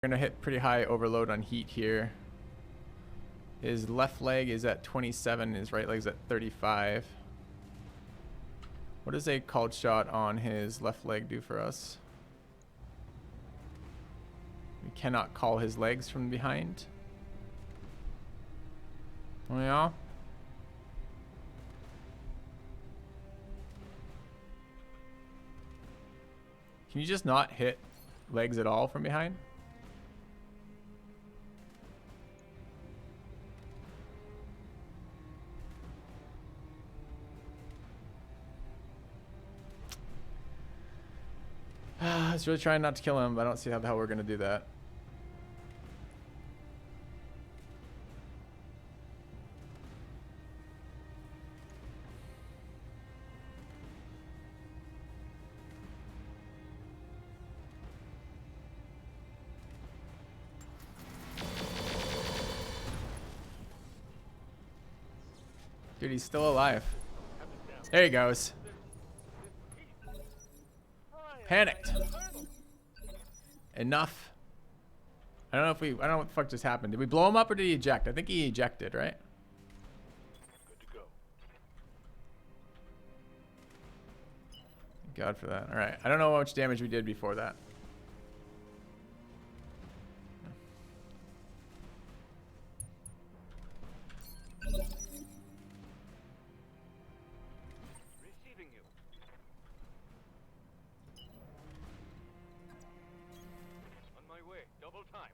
We're gonna hit pretty high overload on heat here. His left leg is at 27, his right leg's at 35. What does a called shot on his left leg do for us? We cannot call his legs from behind. Oh yeah? Can you just not hit legs at all from behind? I was really trying not to kill him, but I don't see how the hell we're gonna do that. Dude, he's still alive. There he goes. Panicked. Enough. I don't know what the fuck just happened. Did we blow him up or did he eject? I think he ejected, right? Good to go. God for that. Alright. I don't know how much damage we did before that. Receiving you. On my way. Double time.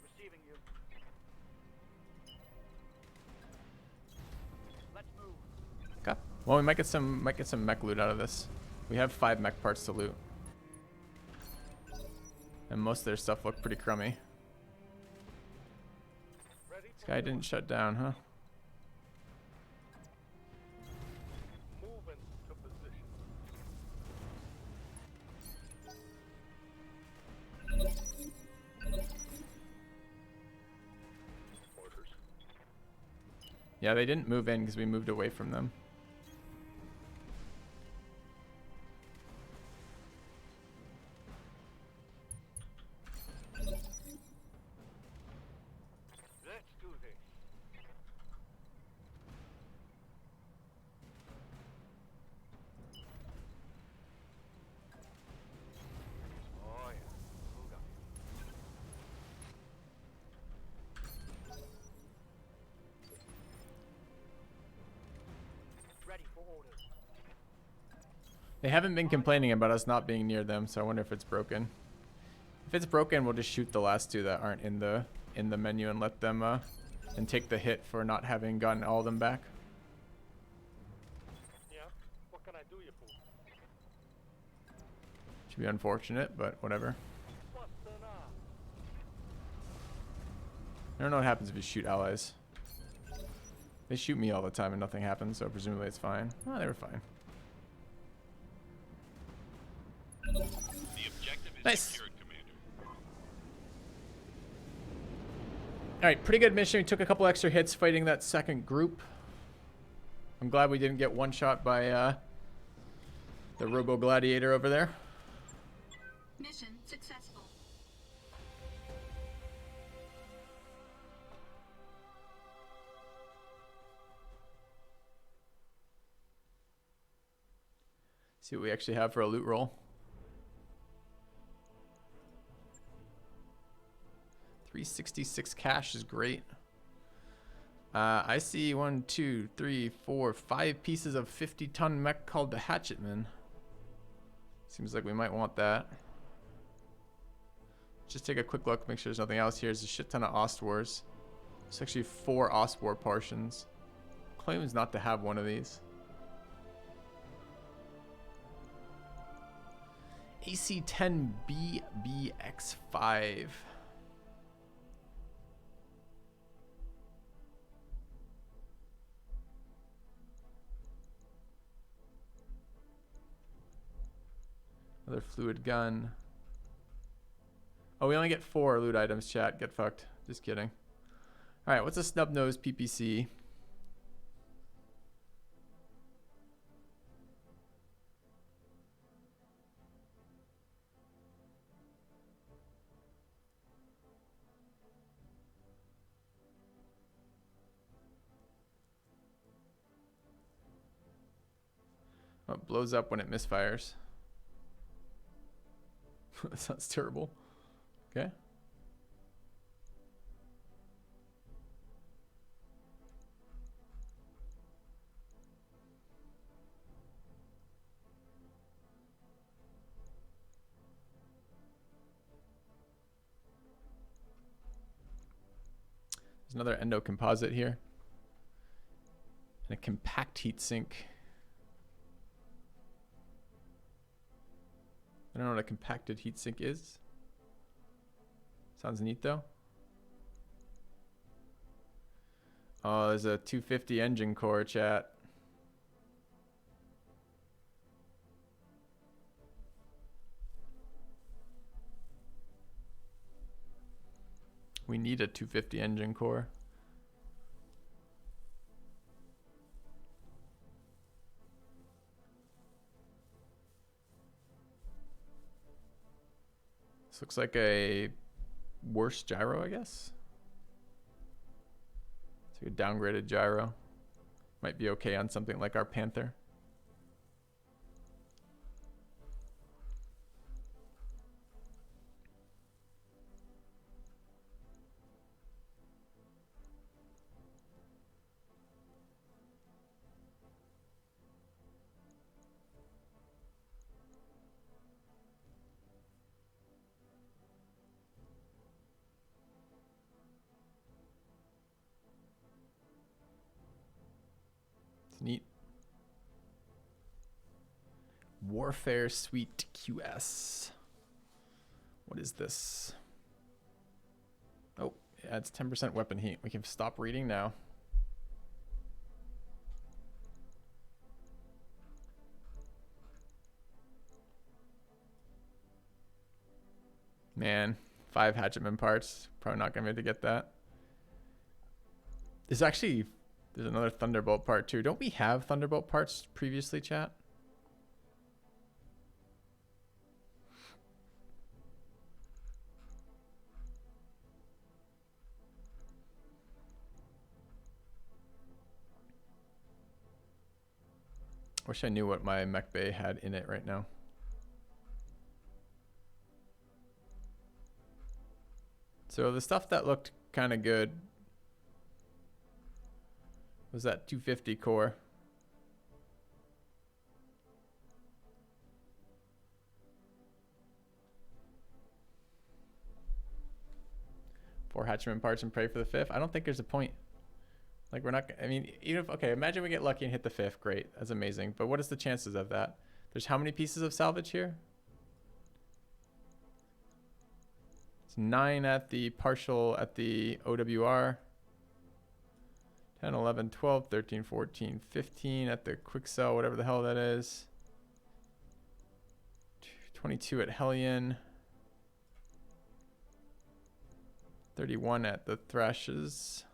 Receiving you. Let's move. Okay. Well, we might get some mech loot out of this. We have 5 mech parts to loot. And most of their stuff looked pretty crummy. Ready This guy didn't shut down, huh? move into position. Orders. Yeah, they didn't move in because we moved away from them. Let's do this. Oh yeah. Hold on. Ready for orders. They haven't been complaining about us not being near them, so I wonder if it's broken. If it's broken, we'll just shoot the last 2 that aren't in the menu and let them and take the hit for not having gotten all of them back. Yeah. What can I do you for? Should be unfortunate, but whatever. What's the now? I don't know what happens if you shoot allies. They shoot me all the time and nothing happens, so presumably it's fine. Oh, they were fine. The objective is Nice. secured, Commander. Alright, pretty good mission. We took a couple extra hits fighting that second group. I'm glad we didn't get one shot by the Robo Gladiator over there. Mission successful. See what we actually have for a loot roll. 366 cash is great. I see 1, 2, 3, 4, 5 pieces of 50-ton mech called the Hatchetman. Seems like we might want that. Just take a quick look, make sure there's nothing else here. There's a shit ton of Ostwars. There's actually 4 Ostwar portions. Claims not to have one of these. AC-10BBX5. Another fluid gun. Oh, we only get 4 loot items, chat. Get fucked. Just kidding. Alright, what's a snub-nosed PPC? Oh, it blows up when it misfires. That sounds terrible. Okay. There's another endo composite here. And a compact heat sink. I don't know what a compacted heatsink is. Sounds neat though. Oh, there's a 250 engine core, chat. We need a 250 engine core. This looks like a worse gyro, I guess. It's like a downgraded gyro. Might be okay on something like our Panther. It's neat. Warfare Suite QS. What is this? Oh, it adds 10% weapon heat. We can stop reading now. Man, 5 hatchetman parts. Probably not gonna be able to get that. There's another Thunderbolt part too. Don't we have Thunderbolt parts previously, chat? Wish I knew what my mech bay had in it right now. So the stuff that looked kind of good was that 250 core. Four hatchman parts and pray for the 5th. I don't think there's a point. Like we're not, I mean, even if, okay, imagine we get lucky and hit the 5th. Great. That's amazing. But what is the chances of that? There's how many pieces of salvage here? It's 9 at the partial at the OWR. 10, 11, 12, 13, 14, 15 at the quick sell, whatever the hell that is. 22 at Hellion. 31 at the Thrashes.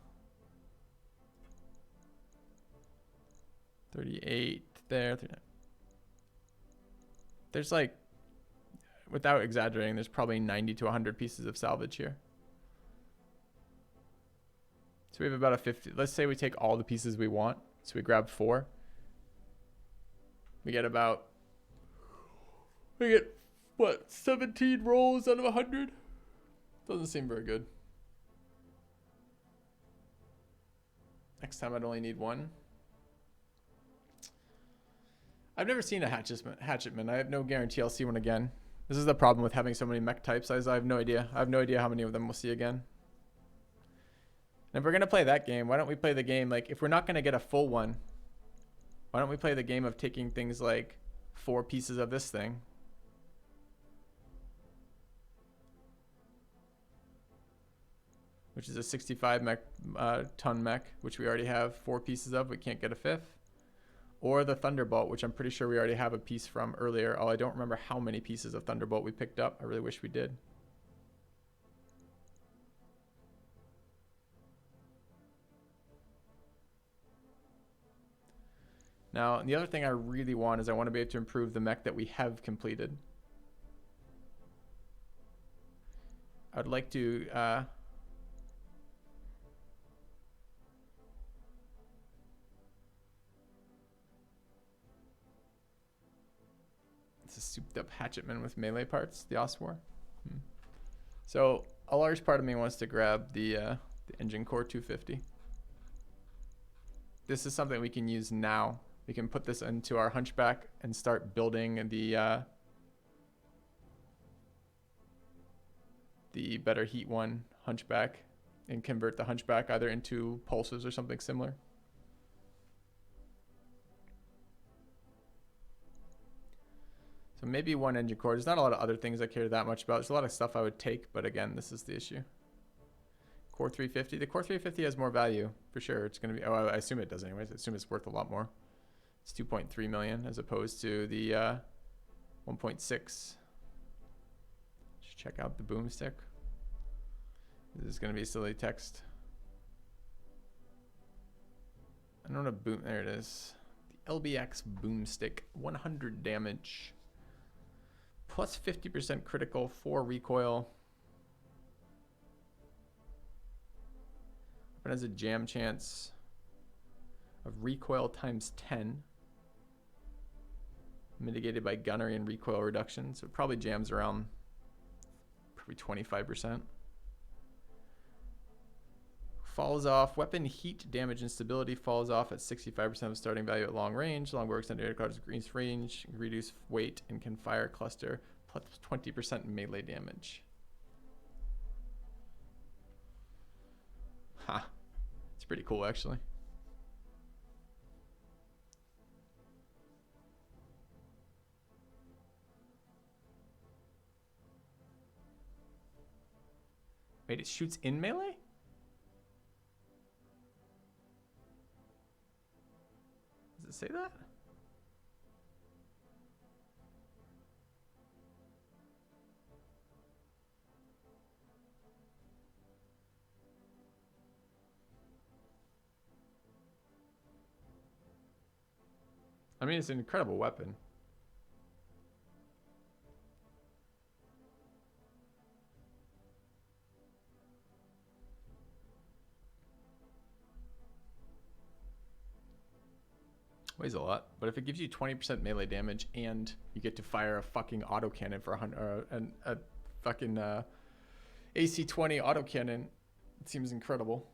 38 there. There's like, without exaggerating, there's probably 90 to 100 pieces of salvage here. So we have about a 50. Let's say we take all the pieces we want. So we grab 4. We get what, 17 rolls out of 100? Doesn't seem very good. Next time I'd only need 1. I've never seen a hatchetman. I have no guarantee I'll see one again. This is the problem with having so many mech types. I have no idea. I have no idea how many of them we'll see again. And if we're going to play that game, why don't we play the game, like, if we're not going to get a full one, why don't we play the game of taking things like 4 pieces of this thing? Which is a 65 ton mech, which we already have 4 pieces of. We can't get a 5th. Or the Thunderbolt, which I'm pretty sure we already have a piece from earlier. Oh, I don't remember how many pieces of Thunderbolt we picked up. I really wish we did. Now, the other thing I really want is I want to be able to improve the mech that we have completed. I'd like to It's a souped up hatchetman with melee parts, the Oswar. So a large part of me wants to grab the engine core 250. This is something we can use now. We can put this into our hunchback and start building the better heat one hunchback and convert the hunchback either into pulses or something similar. So maybe one engine core. There's not a lot of other things I care that much about. There's a lot of stuff I would take, but again, this is the issue. Core 350. The Core 350 has more value for sure. It's going to be, oh, I assume it does anyways. I assume it's worth a lot more. It's 2.3 million as opposed to the 1.6. Just check out the boomstick. This is going to be silly text. I don't know, boom. There it is. The LBX boomstick, 100 damage. Plus 50% critical, 4 recoil. It has a jam chance of recoil times 10. Mitigated by gunnery and recoil reduction. So it probably jams around probably 25%. Falls off. Weapon heat damage and stability falls off at 65% of starting value at long range. Longbow extended cards increase range, reduce weight, and can fire cluster. Plus 20% melee damage. Ha. It's pretty cool, actually. Wait, it shoots in melee? Does it say that? I mean, it's an incredible weapon. Weighs a lot, but if it gives you 20% melee damage and you get to fire a fucking autocannon for a fucking AC-20 autocannon, it seems incredible.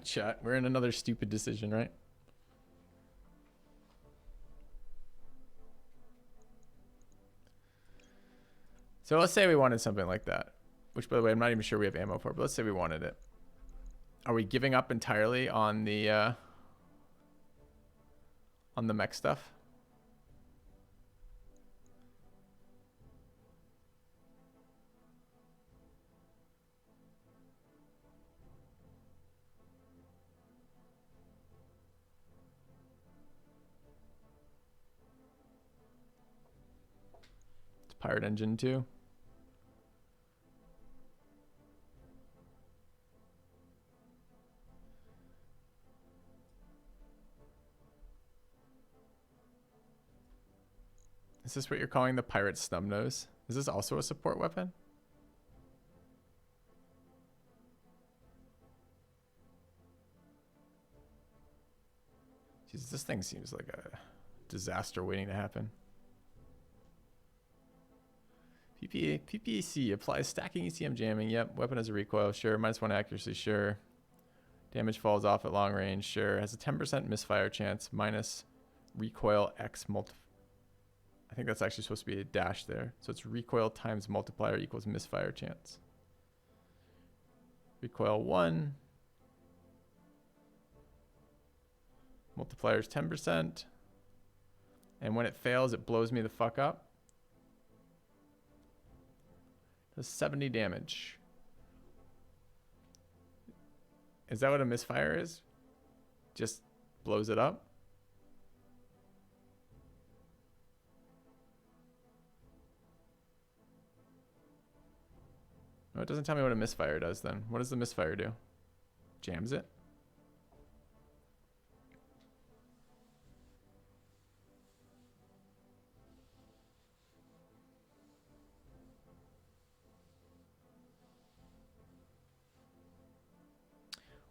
Chat, we're in another stupid decision, right? So let's say we wanted something like that, which, by the way, I'm not even sure we have ammo for, but let's say we wanted it. Are we giving up entirely on the mech stuff? It's Pirate Engine 2. Is this what you're calling the pirate snubnose? Is this also a support weapon? Jesus, this thing seems like a disaster waiting to happen. PPAC applies stacking ECM jamming. Yep. Weapon has a recoil. Sure. -1 accuracy. Sure. Damage falls off at long range. Sure. Has a 10% misfire chance. Minus recoil X multi. I think that's actually supposed to be a dash there. So it's recoil times multiplier equals misfire chance. Recoil 1. Multiplier is 10%. And when it fails, it blows me the fuck up. Does 70 damage. Is that what a misfire is? Just blows it up? No, it doesn't tell me what a misfire does then. What does the misfire do? Jams it?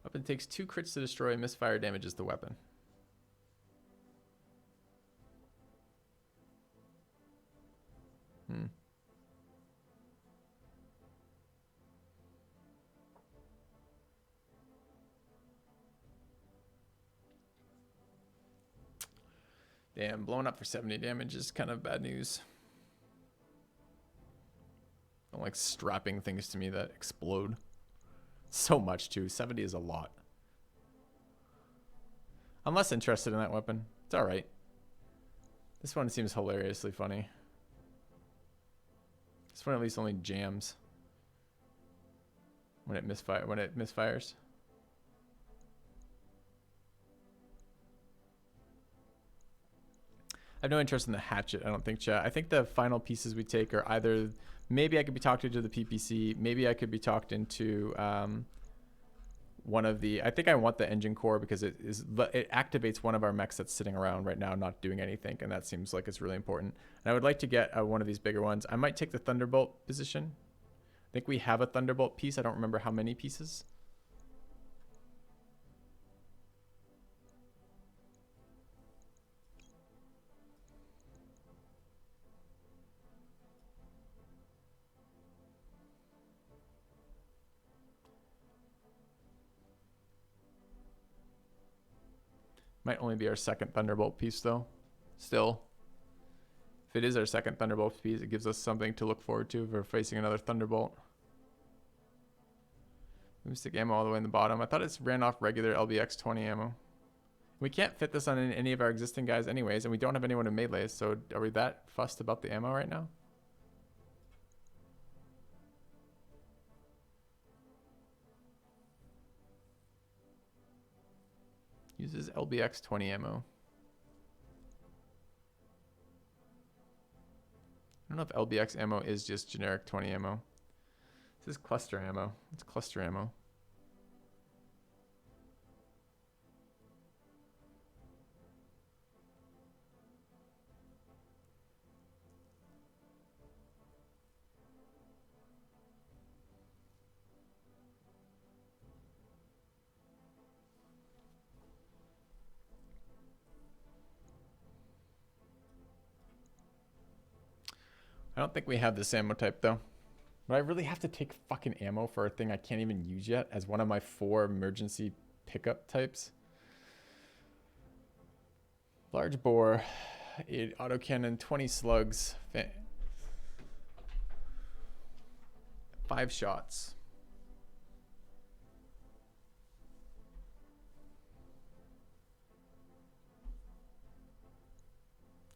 Weapon takes 2 crits to destroy. Misfire damages the weapon. Hmm. Damn, blowing up for 70 damage is kind of bad news. I don't like strapping things to me that explode. So much too. 70 is a lot. I'm less interested in that weapon. It's alright. This one seems hilariously funny. This one at least only jams when it misfires. I have no interest in the hatchet, I don't think, chat. I think the final pieces we take are either... Maybe I could be talked into the PPC. Maybe I could be talked into one of the... I think I want the engine core because it activates one of our mechs that's sitting around right now not doing anything, and that seems like it's really important. And I would like to get one of these bigger ones. I might take the Thunderbolt position. I think we have a Thunderbolt piece. I don't remember how many pieces. Might only be our second Thunderbolt piece, though. Still. If it is our second Thunderbolt piece, it gives us something to look forward to if we're facing another Thunderbolt. Stick ammo all the way in the bottom. I thought it ran off regular LBX 20 ammo. We can't fit this on any of our existing guys anyways, and we don't have anyone in melee, so are we that fussed about the ammo right now? Uses LBX 20 ammo. I don't know if LBX ammo is just generic 20 ammo. This is cluster ammo. It's cluster ammo. I don't think we have this ammo type though. But I really have to take fucking ammo for a thing I can't even use yet as one of my 4 emergency pickup types. Large bore, autocannon, 20 slugs, 5 shots.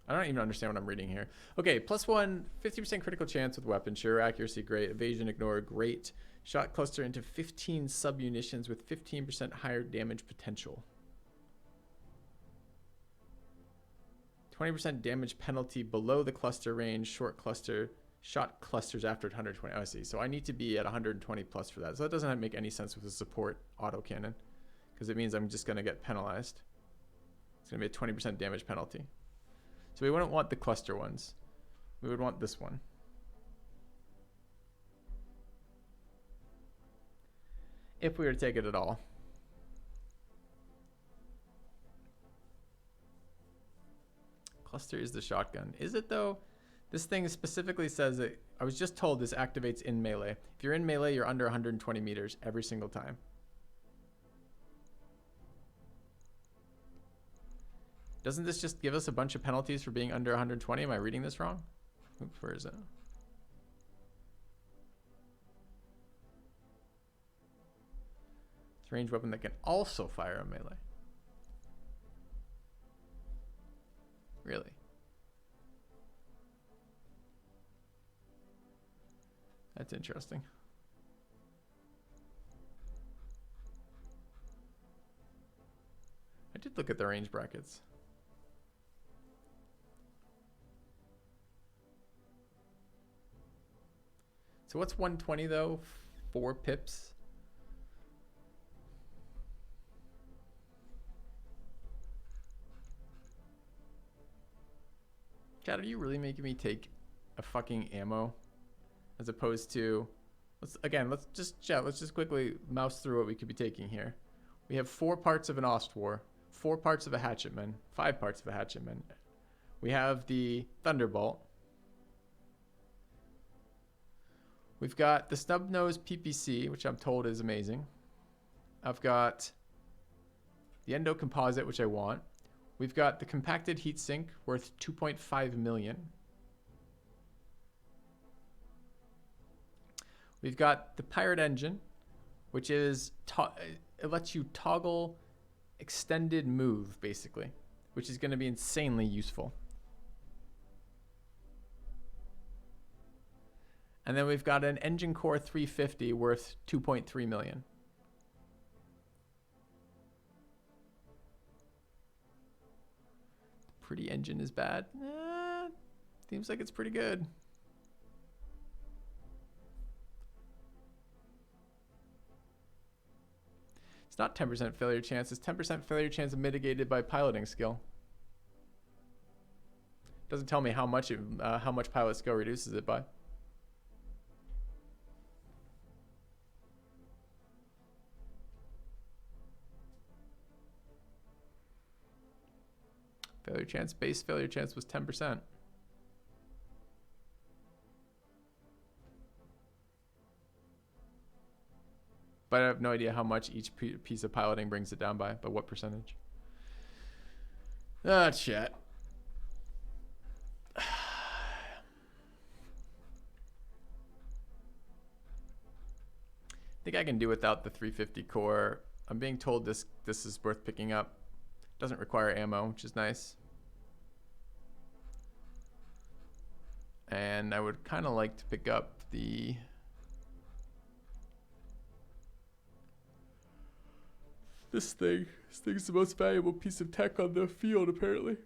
I don't even understand what I'm reading here. Okay, +1, 50% critical chance with weapon. Sure, accuracy, great. Evasion, ignore, great. Shot cluster into 15 sub-munitions with 15% higher damage potential. 20% damage penalty below the cluster range. Short cluster. Shot clusters after 120. Oh, I see. So I need to be at 120 plus for that. So that doesn't make any sense with the support autocannon, because it means I'm just going to get penalized. It's going to be a 20% damage penalty. So we wouldn't want the cluster ones. We would want this one. If we were to take it at all. Cluster is the shotgun. Is it though? This thing specifically says that, I was just told this activates in melee. If you're in melee, you're under 120 meters every single time. Doesn't this just give us a bunch of penalties for being under 120? Am I reading this wrong? Oops, where is it? It's a ranged weapon that can also fire a melee. Really? That's interesting. I did look at the range brackets. So what's 120 though? 4 pips? Chad, are you really making me take a fucking ammo as opposed to... let's just quickly mouse through what we could be taking here. We have 4 parts of an Ostwar, 4 parts of a Hatchetman, 5 parts of a Hatchetman. We have the Thunderbolt. We've got the snub nose PPC, which I'm told is amazing. I've got the endo composite, which I want. We've got the compacted heatsink worth 2.5 million. We've got the pirate engine, which is it lets you toggle extended move basically, which is going to be insanely useful. And then we've got an engine core 350 worth 2.3 million. Pretty engine is bad. Seems like it's pretty good. It's not 10% failure chance. It's 10% failure chance mitigated by piloting skill. Doesn't tell me how much pilot skill reduces it by. Failure chance, base failure chance was 10%. But I have no idea how much each piece of piloting brings it down by what percentage. Ah, shit. I think I can do without the 350 core. I'm being told this is worth picking up. Doesn't require ammo, which is nice. And I would kind of like to pick up the this thing. This thing's the most valuable piece of tech on the field, apparently.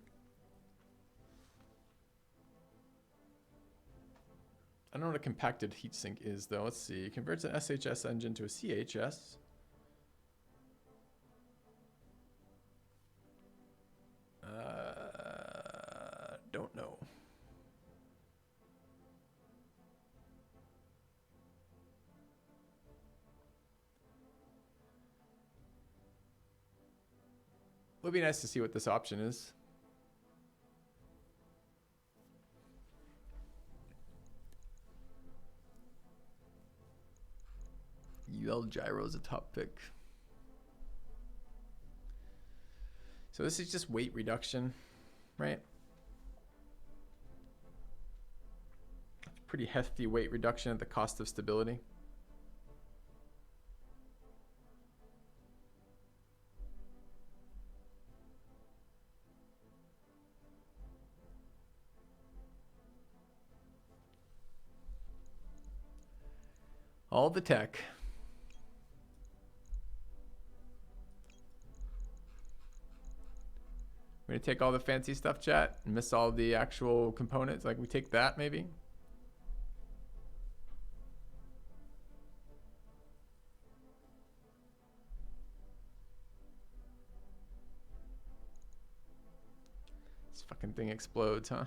I don't know what a compacted heatsink is, though. Let's see. It converts an SHS engine to a CHS. Don't know. Would be nice to see what this option is. UL gyro is a top pick. So this is just weight reduction, right? Pretty hefty weight reduction at the cost of stability. All the tech. We're gonna take all the fancy stuff, chat, and miss all the actual components. Like we take that maybe. This fucking thing explodes, huh?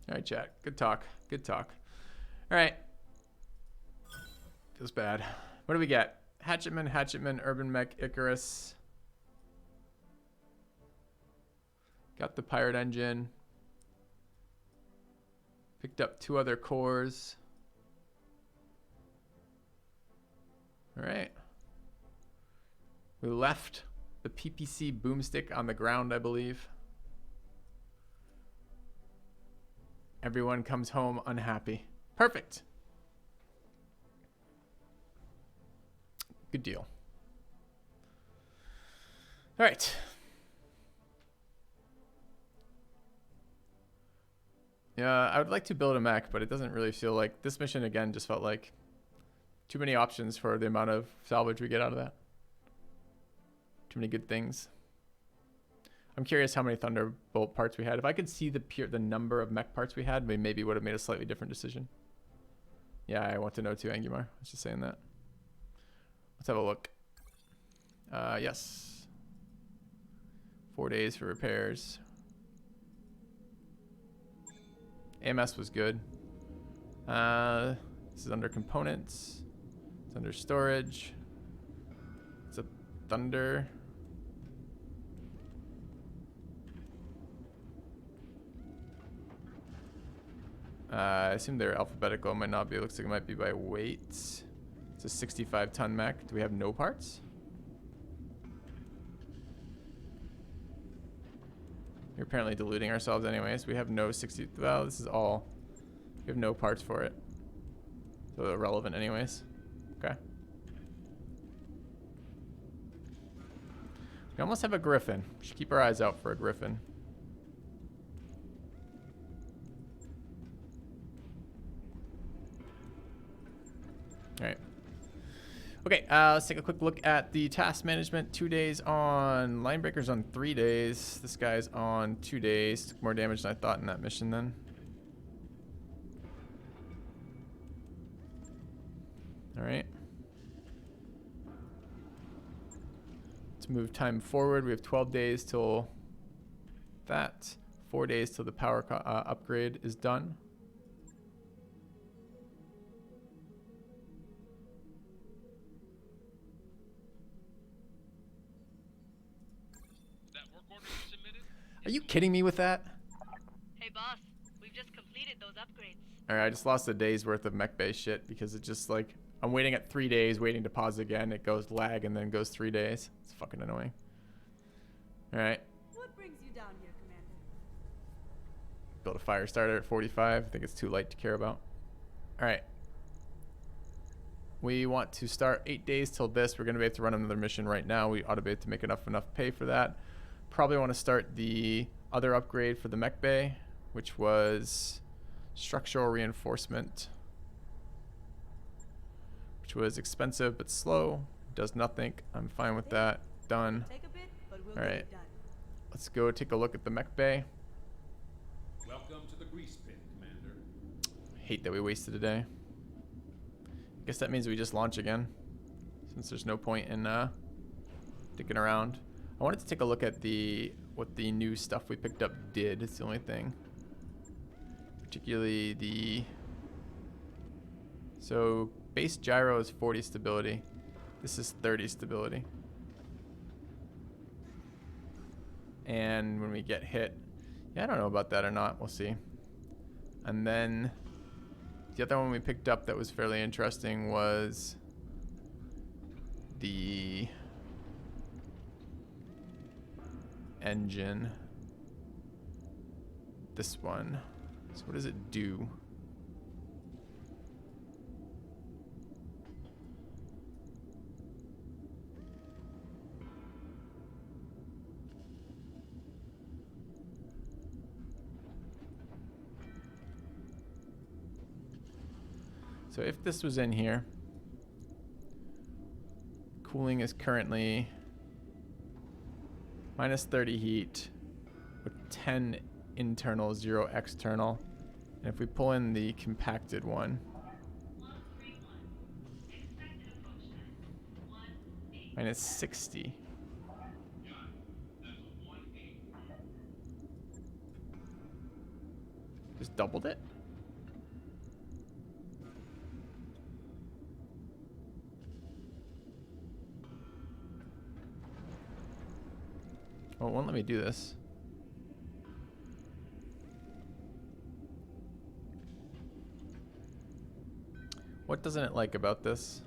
All right, chat. Good talk. Good talk. All right. Feels bad. What do we get? Hatchetman, Urban Mech, Icarus. Got the Pirate Engine. Picked up 2 other cores. All right. We left the PPC boomstick on the ground, I believe. Everyone comes home unhappy. Perfect. Good deal. All right. Yeah, I would like to build a mech, but it doesn't really feel like this mission again just felt like too many options for the amount of salvage we get out of that. Too many good things. I'm curious how many Thunderbolt parts we had. If I could see the number of mech parts we had, we maybe would have made a slightly different decision. Yeah, I want to know too, Angumar. I was just saying that. Let's have a look. Yes. 4 days for repairs. AMS was good. This is under components. It's under storage. It's a thunder. I assume they're alphabetical. It might not be. It looks like it might be by weight. It's a 65-ton mech. Do we have no parts? We're apparently diluting ourselves anyways. We have no 60. Well, this is all. We have no parts for it. So irrelevant anyways. Okay. We almost have a griffin. We should keep our eyes out for a griffin. All right. Okay, let's take a quick look at the task management. 2 days on Linebreaker's on 3 days. This guy's on 2 days. Took more damage than I thought in that mission then. All right. Let's move time forward. We have 12 days till that. 4 days till the power upgrade is done. Are you kidding me with that? Hey boss, we've just completed those upgrades. Alright, I just lost a day's worth of mech base shit because it just like, I'm waiting at 3 days, waiting to pause again. It goes lag and then goes 3 days. It's fucking annoying. Alright. What brings you down here, Commander? Build a fire starter at 45. I think it's too light to care about. Alright. We want to start 8 days till this. We're going to be able to run another mission right now. We ought to be able to make enough pay for that. Probably want to start the other upgrade for the mech bay, which was structural reinforcement, which was expensive but slow. Does nothing. I'm fine with that. Done. Take a bit, but we'll All get right. it done. Let's go take a look at the mech bay. Welcome to the grease pit, Commander. Hate that we wasted a day. Guess that means we just launch again, since there's no point in sticking around. I wanted to take a look at what the new stuff we picked up did. It's the only thing. Particularly so base gyro is 40 stability. This is 30 stability. And when we get hit, yeah, I don't know about that or not. We'll see. And then the other one we picked up that was fairly interesting was the engine. This one. So what does it do? So if this was in here, cooling is currently minus 30 heat with 10 internal, 0 external. And if we pull in the compacted one, minus 60. Just doubled it? Oh, it won't let me do this. What doesn't it like about this?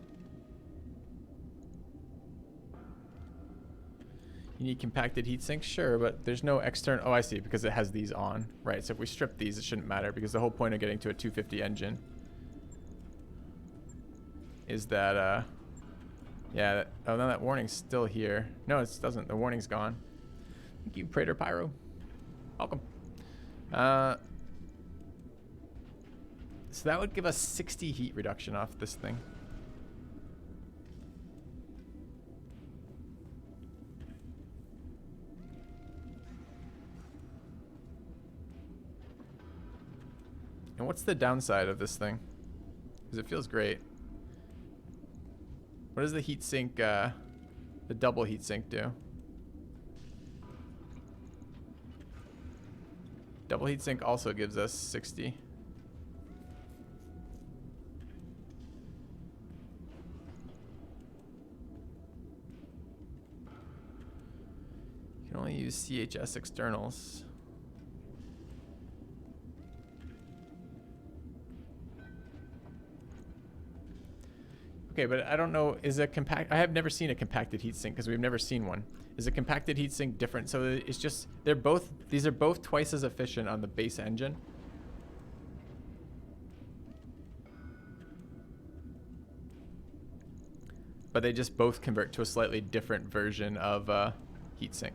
You need compacted heat sinks? Sure, but there's no external... Oh, I see, because it has these on. Right, so if we strip these, it shouldn't matter, because the whole point of getting to a 250 engine is that, yeah, oh, no, that warning's still here. No, it doesn't. The warning's gone. Thank you, Praetor Pyro. Welcome. So that would give us 60 heat reduction off this thing. And what's the downside of this thing? Because it feels great. What does the heatsink, the double heatsink do? Double heatsink also gives us 60. You can only use CHS externals. Okay, but I don't know, is a compact, I have never seen a compacted heatsink because we've never seen one. Is a compacted heatsink different? So it's just, these are both twice as efficient on the base engine. But they just both convert to a slightly different version of heatsink.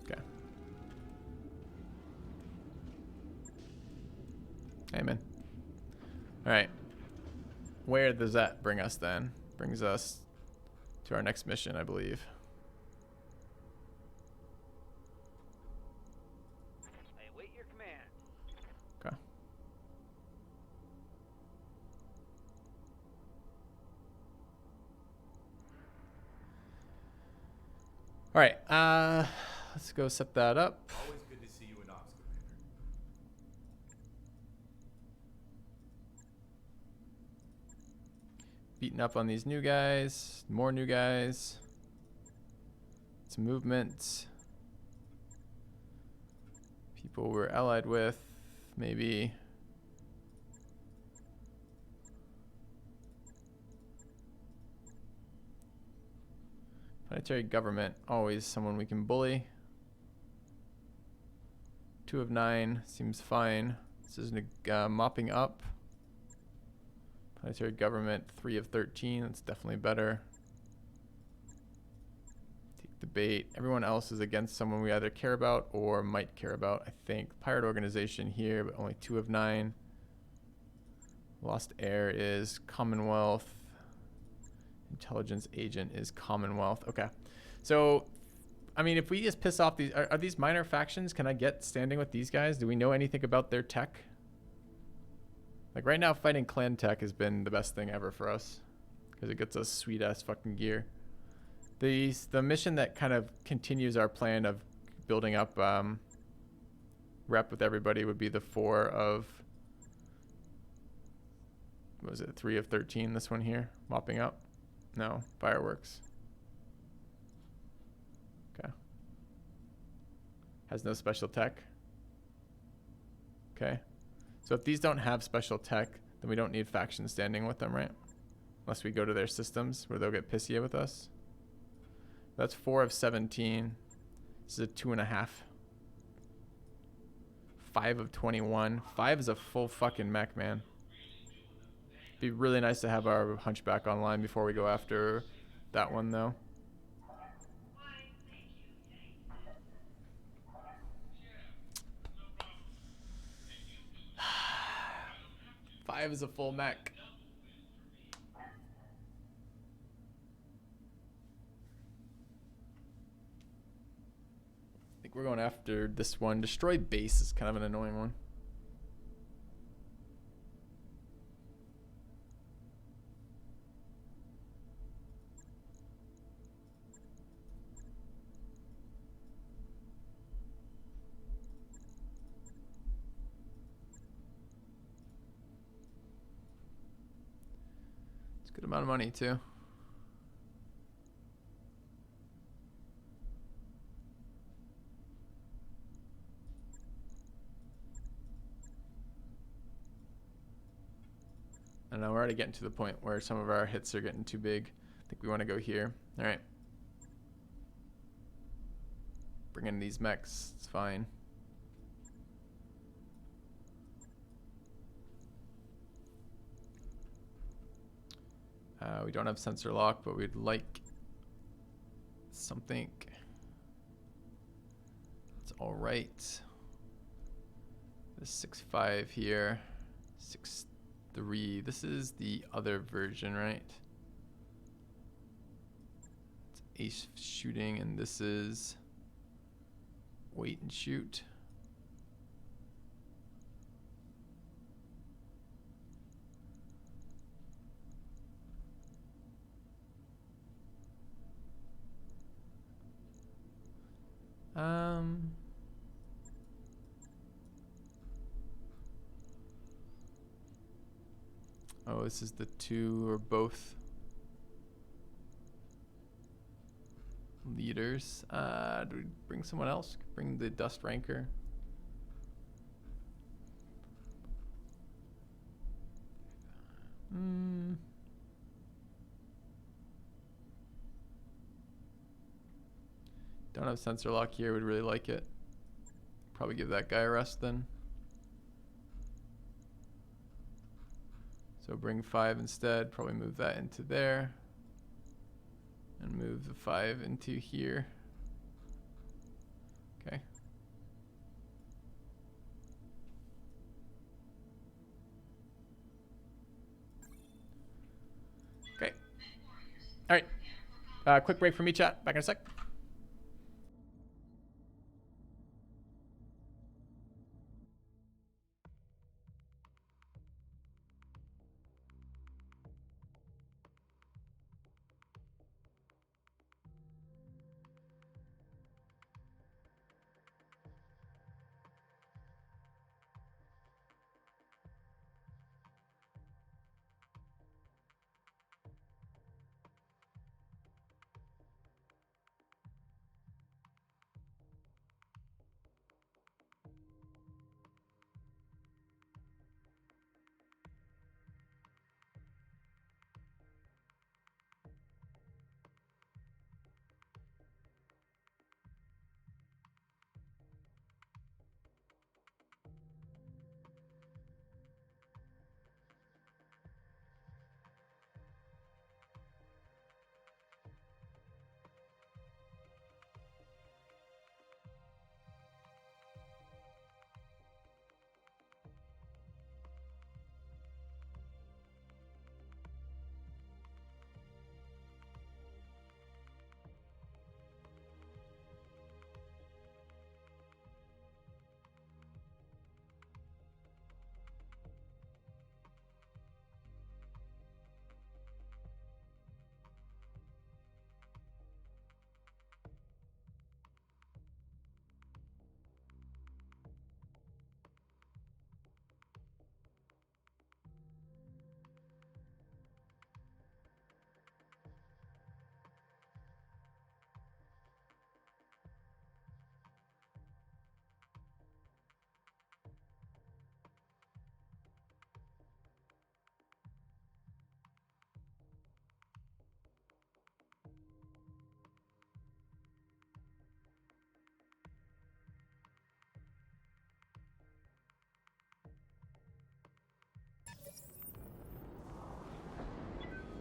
Okay. Hey, man. All right. Where does that bring us then? Brings us to our next mission, I believe. I await your command. Okay. All right. Let's go set that up. Always good to see you in Ops, Commander. Beating up on these new guys. More new guys. Some movement. People we're allied with. Maybe. Planetary government. Always someone we can bully. 2 of 9. Seems fine. This is mopping up. Planetary government, 3 of 13. That's definitely better. Take the bait. Everyone else is against someone we either care about or might care about, I think. Pirate organization here, but only 2 of 9. Lost Heir is Commonwealth. Intelligence agent is Commonwealth. Okay. So, I mean, if we just piss off these... Are these minor factions? Can I get standing with these guys? Do we know anything about their tech? Like right now, fighting clan tech has been the best thing ever for us because it gets us sweet ass fucking gear. The mission that kind of continues our plan of building up rep with everybody would be the 4 of, what was it, 3 of 13? This one here, mopping up. No, fireworks. Okay. Has no special tech. Okay. So if these don't have special tech, then we don't need factions standing with them, right? Unless we go to their systems where they'll get pissy with us. That's 4 of 17. This is a 2.5. 5 of 21. 5 is a full fucking mech, man. Be really nice to have our hunchback online before we go after that one, though. Five is a full mech. I think we're going after this one. Destroy base is kind of an annoying one. Good amount of money too. I don't know, we're already getting to the point where some of our hits are getting too big. I think we want to go here. All right. Bring in these mechs, it's fine. We don't have sensor lock, but we'd like something. It's all right. The 6.5 here, 6.3. This is the other version, right? It's ace shooting, and this is wait and shoot. Oh, this is the two or both leaders. Do we bring someone else? Bring the Dust Ranker. Don't have sensor lock here. Would really like it. Probably give that guy a rest then. So bring 5 instead. Probably move that into there. And move the 5 into here. Okay. Great. All right. Quick break for me, chat. Back in a sec.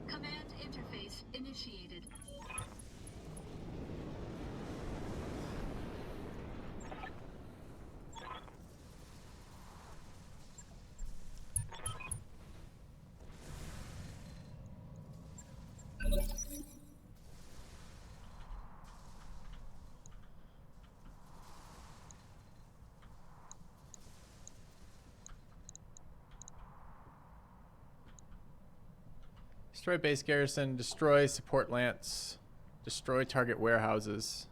Command interface initiated. Destroy base garrison. Destroy support lance. Destroy target warehouses.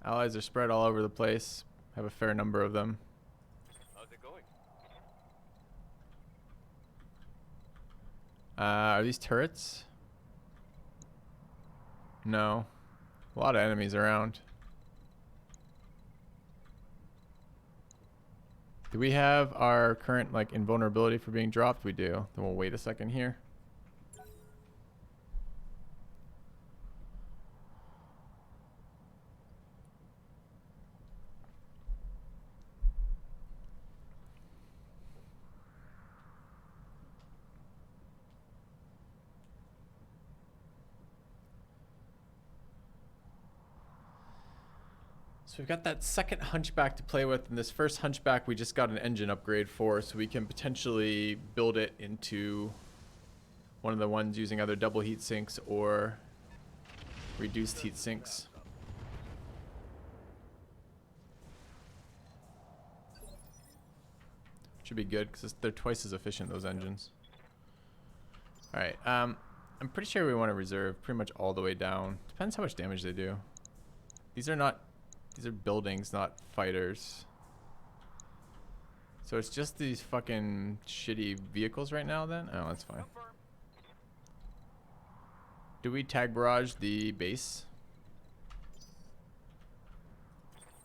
Allies are spread all over the place. Have a fair number of them. How's it going? Are these turrets? No. A lot of enemies around. Do we have our current like invulnerability for being dropped? We do. Then we'll wait a second here. So we've got that second hunchback to play with, and this first hunchback we just got an engine upgrade for, so we can potentially build it into one of the ones using either double heat sinks or reduced heat sinks. Should be good because they're twice as efficient, those engines. All right, I'm pretty sure we want to reserve pretty much all the way down. Depends how much damage they do. These are buildings, not fighters. So it's just these fucking shitty vehicles right now then? Oh, that's fine. Confirm. Do we tag barrage the base?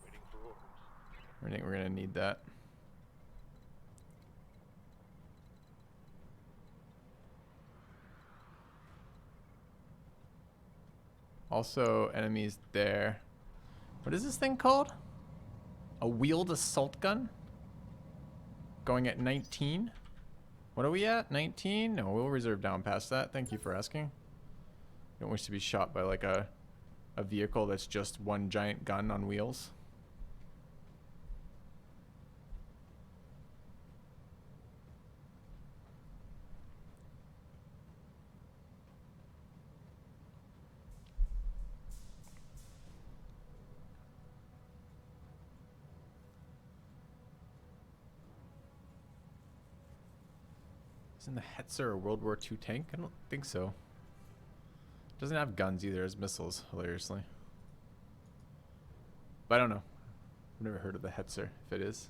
Waiting for orders. I think we're gonna need that. Also, enemies there. What is this thing called? A wheeled assault gun? Going at 19? What are we at? 19? No, we'll reserve down past that. Thank you for asking. Don't wish to be shot by like a vehicle that's just one giant gun on wheels. Isn't the Hetzer a World War II tank? I don't think so. Doesn't have guns either as missiles, hilariously. But I don't know. I've never heard of the Hetzer, if it is.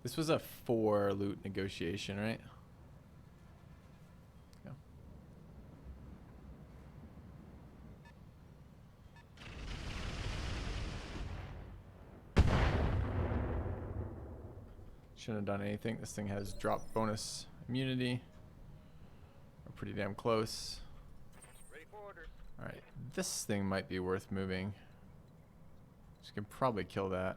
This was a 4 loot negotiation, right? Yeah. Shouldn't have done anything. This thing has drop bonus immunity. We're pretty damn close. Ready for orders. Alright, this thing might be worth moving. Just can probably kill that.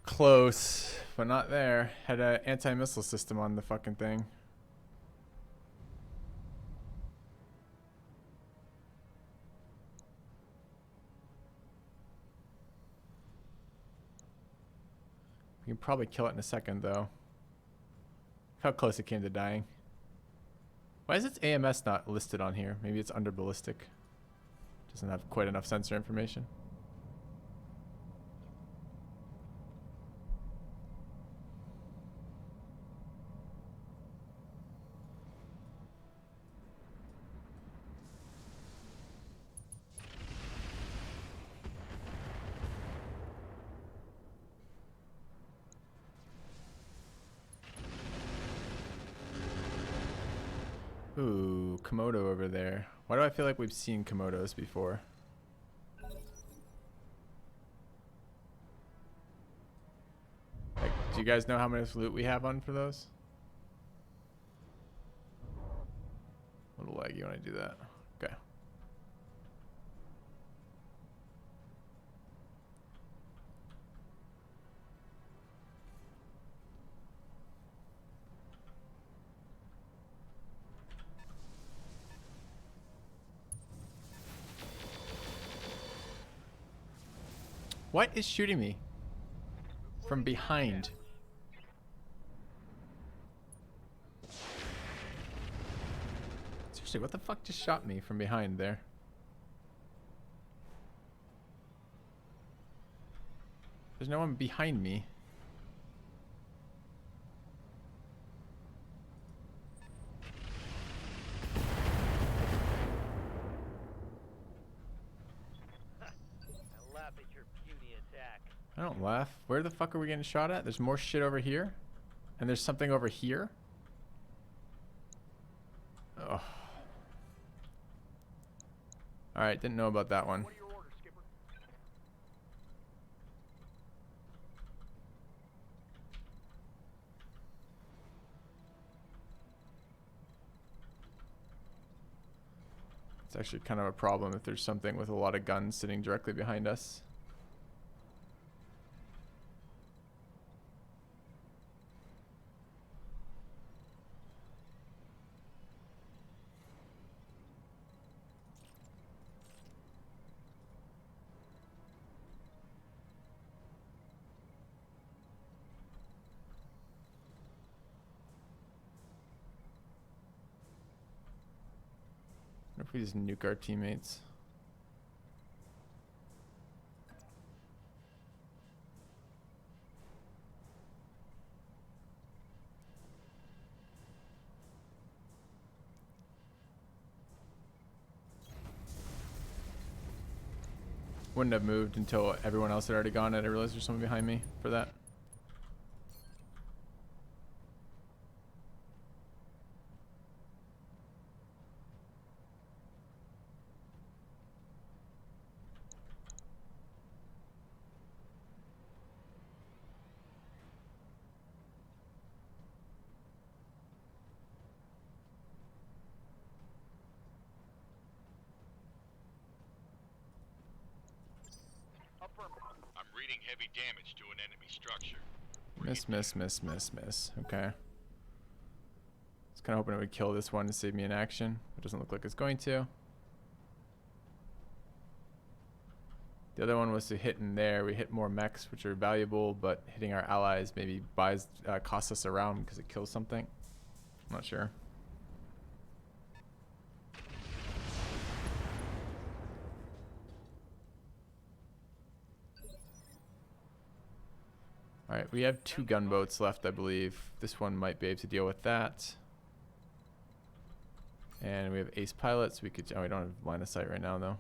Close, but not there. Had an anti-missile system on the fucking thing. We can probably kill it in a second, though. How close it came to dying. Why is its AMS not listed on here? Maybe it's under ballistic. Doesn't have quite enough sensor information. Ooh, Komodo over there. Why do I feel like we've seen Komodos before? Like, do you guys know how much loot we have on for those? A little laggy when I do that. Okay. What is shooting me? From behind. Seriously, what the fuck just shot me from behind there? There's no one behind me. I laugh at your puny attack. I don't laugh. Where the fuck are we getting shot at? There's more shit over here. And there's something over here. Oh. Alright, didn't know about that one. What are your orders, Skipper? It's actually kind of a problem if there's something with a lot of guns sitting directly behind us. What if we just nuke our teammates? Wouldn't have moved until everyone else had already gone. I didn't realize there's someone behind me for that. I'm reading heavy damage to an enemy structure. Miss. Okay. I was kind of hoping it would kill this one to save me in action. It doesn't look like it's going to. The other one was to hit in there. We hit more mechs, which are valuable, but hitting our allies maybe costs us a round because it kills something. I'm not sure. Alright, we have 2 gunboats left, I believe. This one might be able to deal with that. And we have ace pilots. We could. Oh, we don't have line of sight right now, though.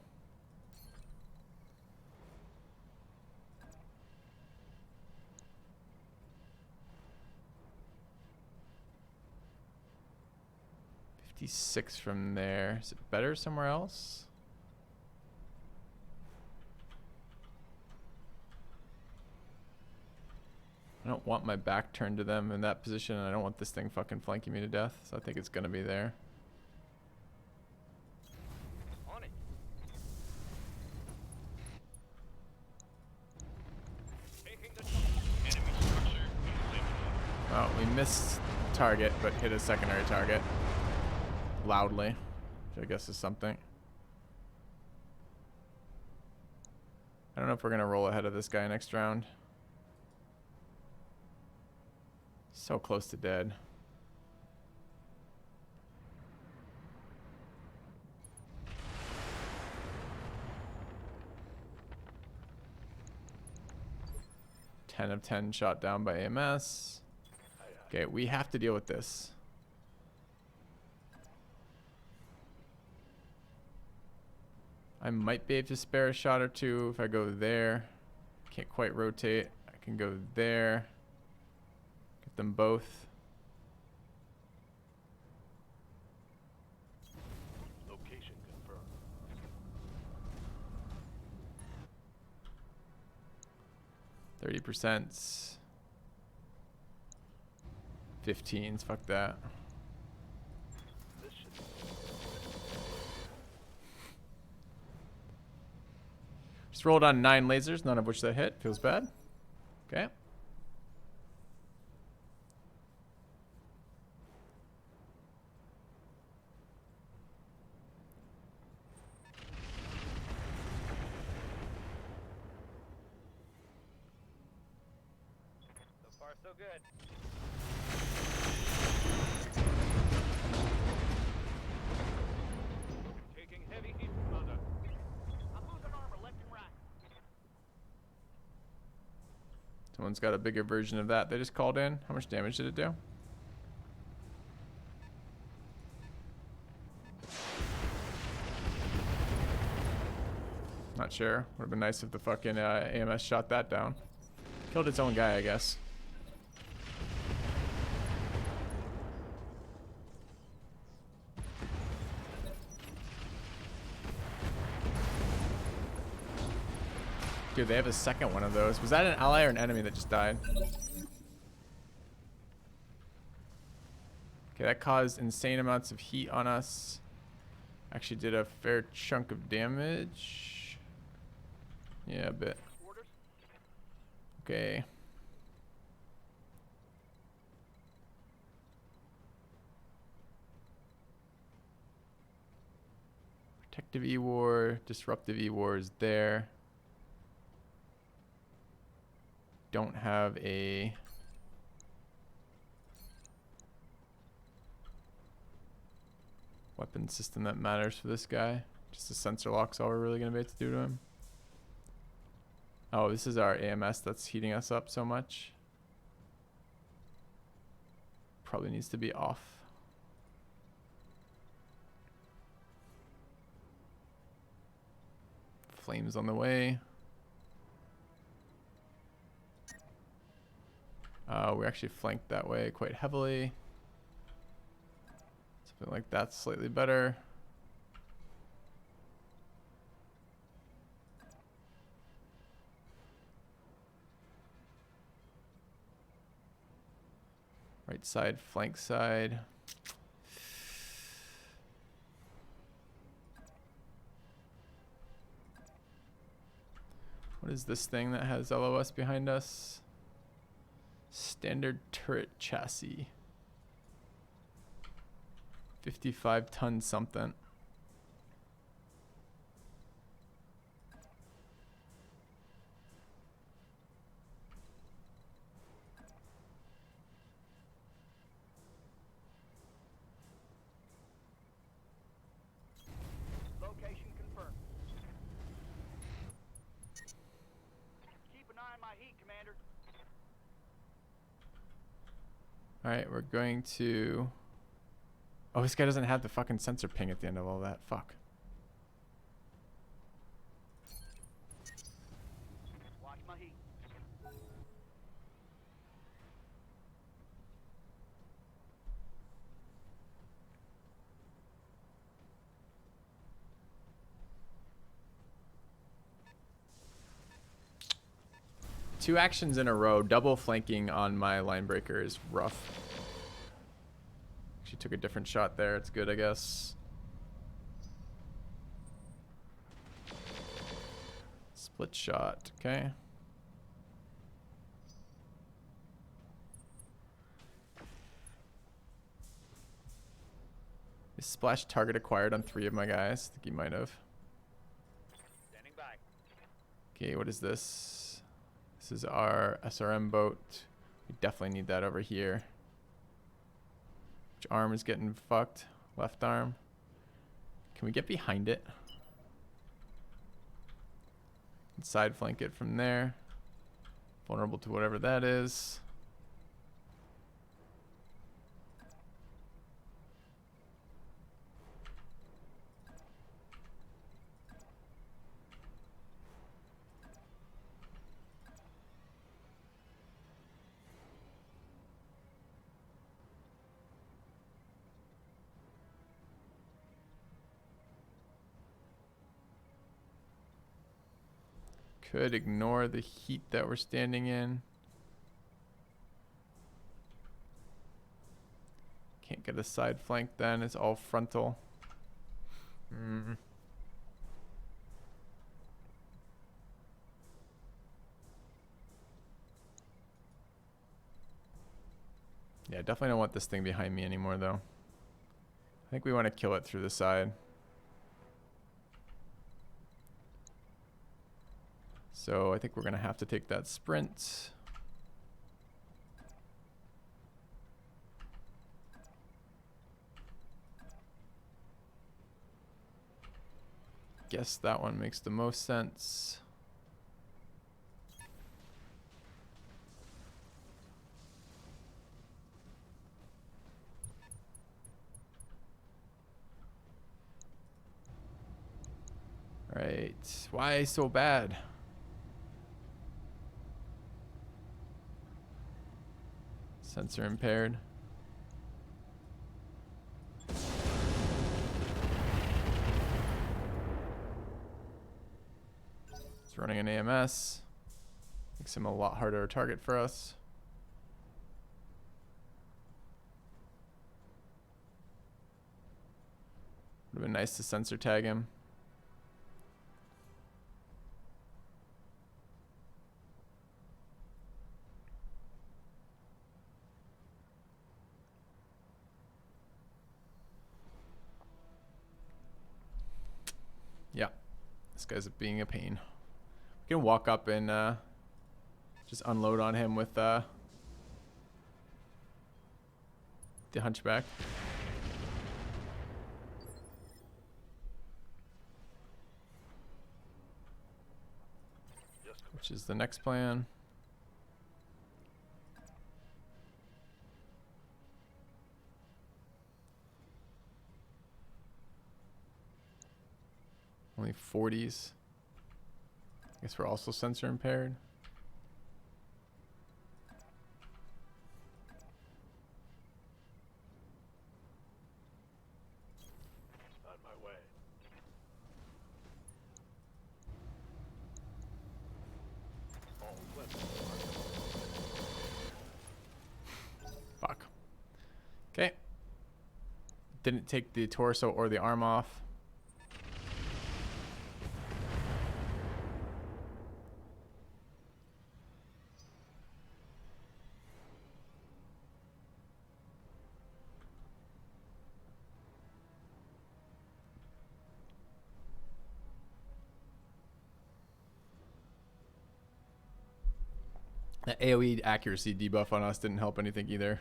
$56 from there. Is it better somewhere else? I don't want my back turned to them in that position, and I don't want this thing fucking flanking me to death, so I think it's gonna be there. On it. Taking the Enemy structure eliminated. Well, we missed target, but hit a secondary target. Loudly, which I guess is something. I don't know if we're gonna roll ahead of this guy next round. So close to dead. Ten of 10 shot down by AMS. Okay, we have to deal with this. I might be able to spare a shot or two if I go there. Can't quite rotate. I can go there. Get them both. Location confirmed. 30%. 15s. Fuck that. This should Just rolled on 9 lasers, none of which that hit. Feels bad. Okay. So far, so good. Taking heavy heat, Commander. I'm losing armor left and right. Someone's got a bigger version of that they just called in. How much damage did it do? Not sure. Would have been nice if the fucking AMS shot that down. Killed its own guy, I guess. Dude, they have a second one of those. Was that an ally or an enemy that just died? Okay, that caused insane amounts of heat on us. Actually did a fair chunk of damage. Yeah, a bit. Orders? Okay. Protective E-War, Disruptive E-War is there. Don't have a... weapon system that matters for this guy. Just the sensor lock's all we're really gonna be able to do to him. Oh, this is our AMS that's heating us up so much. Probably needs to be off. Flames on the way. We're actually flanked that way quite heavily. Something like that's slightly better. Right side, flank side. What is this thing that has LOS behind us? Standard turret chassis. 55-ton something. Location confirmed. Keep an eye on my heat, Commander. Alright, we're going to... Oh, this guy doesn't have the fucking sensor ping at the end of all that. Fuck. Watch my heat. Two actions in a row. Double flanking on my line breaker is rough. She took a different shot there. It's good, I guess. Split shot. Okay. Is splash target acquired on 3 of my guys? I think he might have. Standing by. Okay, what is this? This is our SRM boat. We definitely need that over here. Which arm is getting fucked? Left arm. Can we get behind it? And side flank it from there. Vulnerable to whatever that is. Could ignore the heat that we're standing in. Can't get a side flank then. It's all frontal. Yeah, definitely don't want this thing behind me anymore though. I think we want to kill it through the side. So I think we're going to have to take that sprint. Guess that one makes the most sense. Right. Why so bad? Sensor impaired. It's running an AMS. Makes him a lot harder to target for us. Would have been nice to sensor tag him. Yeah, this guy's being a pain. We can walk up and just unload on him with the Hunchback. which is the next plan. Only 40s. I guess we're also sensor impaired. On my way. All weapons Fuck. Okay. Didn't take the torso or the arm off. That AoE accuracy debuff on us didn't help anything either.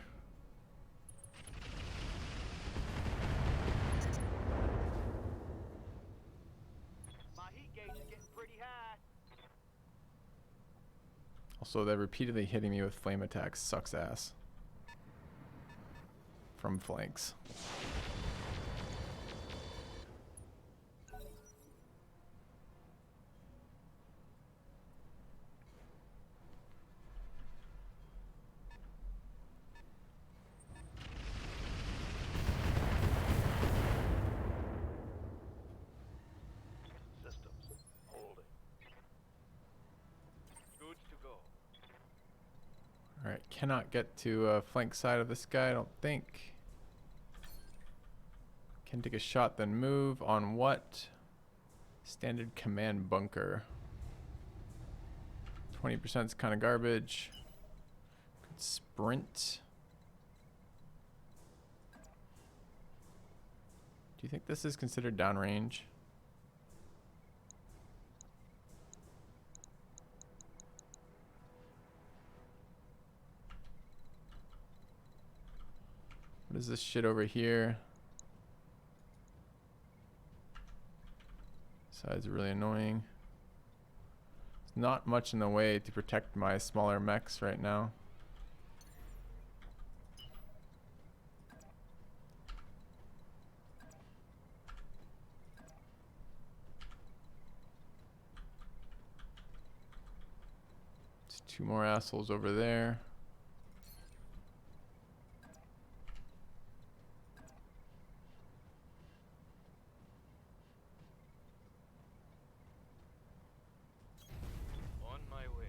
My heat gauge is getting pretty high. Also, they're repeatedly hitting me with flame attacks. Sucks ass. From flanks. systems holding. Good to go. Alright, cannot get to flank side of this guy, I don't think. Can take a shot, then move. On what? Standard command bunker. 20% is kind of garbage. Could sprint. Do you think this is considered downrange? What is this shit over here? Side's really annoying. There's not much in the way to protect my smaller mechs right now. There's two more assholes over there. On my way.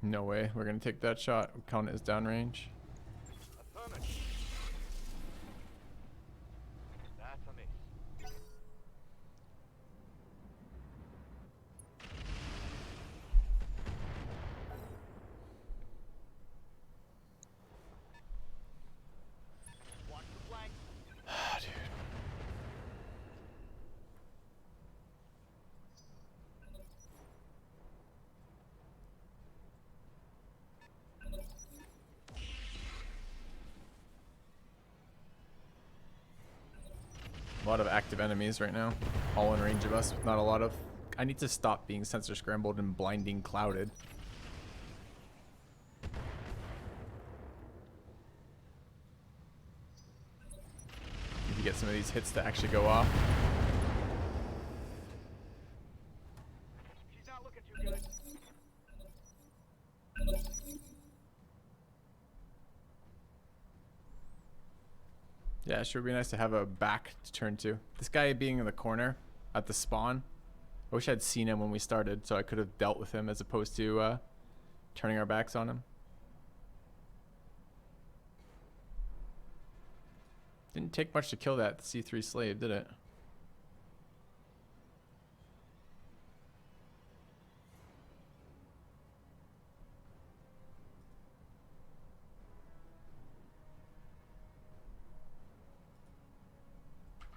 No way, we're gonna take that shot. Count it as downrange. Affirmative. That's a miss. Watch the flank. Dude. A lot of active enemies right now. All in range of us with not a lot of... I need to stop being sensor scrambled and blinding clouded. Need to get some of these hits to actually go off. She's not looking too good. Yeah, it sure would be nice to have a back to turn to. This guy being in the corner at the spawn. I wish I'd seen him when we started so I could have dealt with him as opposed to turning our backs on him. Didn't take much to kill that C3 slave, did it?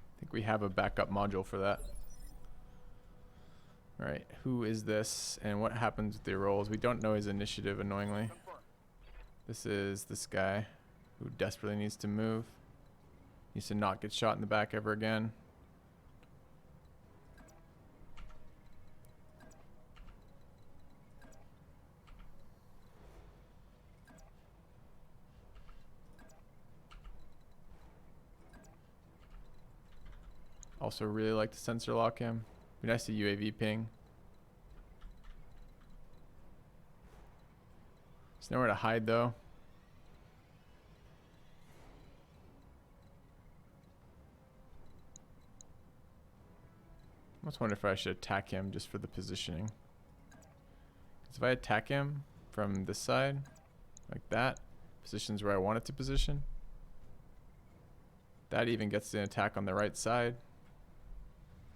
I think we have a backup module for that. Alright, who is this and what happens with the rolls? We don't know his initiative, annoyingly. Confirm. This is this guy who desperately needs to move. Needs to not get shot in the back ever again. Also really like to sensor lock him. Be nice to UAV ping. There's nowhere to hide though. I almost wonder if I should attack him just for the positioning. 'Cause if I attack him from this side, like that, positions where I want it to position, that even gets the attack on the right side.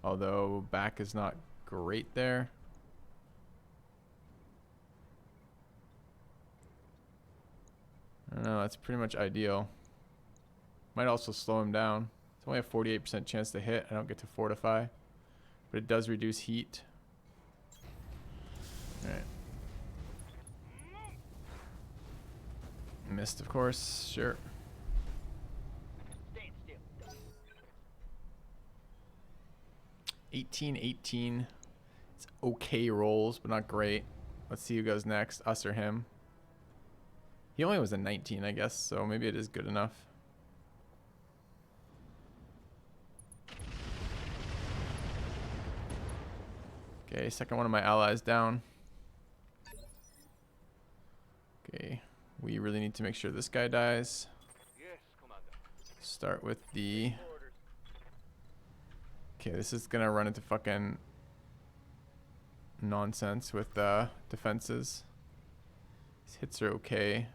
Although back is not great there. I don't know, that's pretty much ideal. Might also slow him down. It's only a 48% chance to hit. I don't get to fortify. But it does reduce heat. Alright. Missed, of course. Sure. Stand still. 18-18. It's okay rolls, but not great. Let's see who goes next. Us or him. He only was a 19, I guess, so maybe it is good enough. Okay, second one of my allies down. Okay, we really need to make sure this guy dies. Yes, Commander. Start with the... Orders. Okay, this is gonna run into fucking nonsense with defenses. These hits are okay.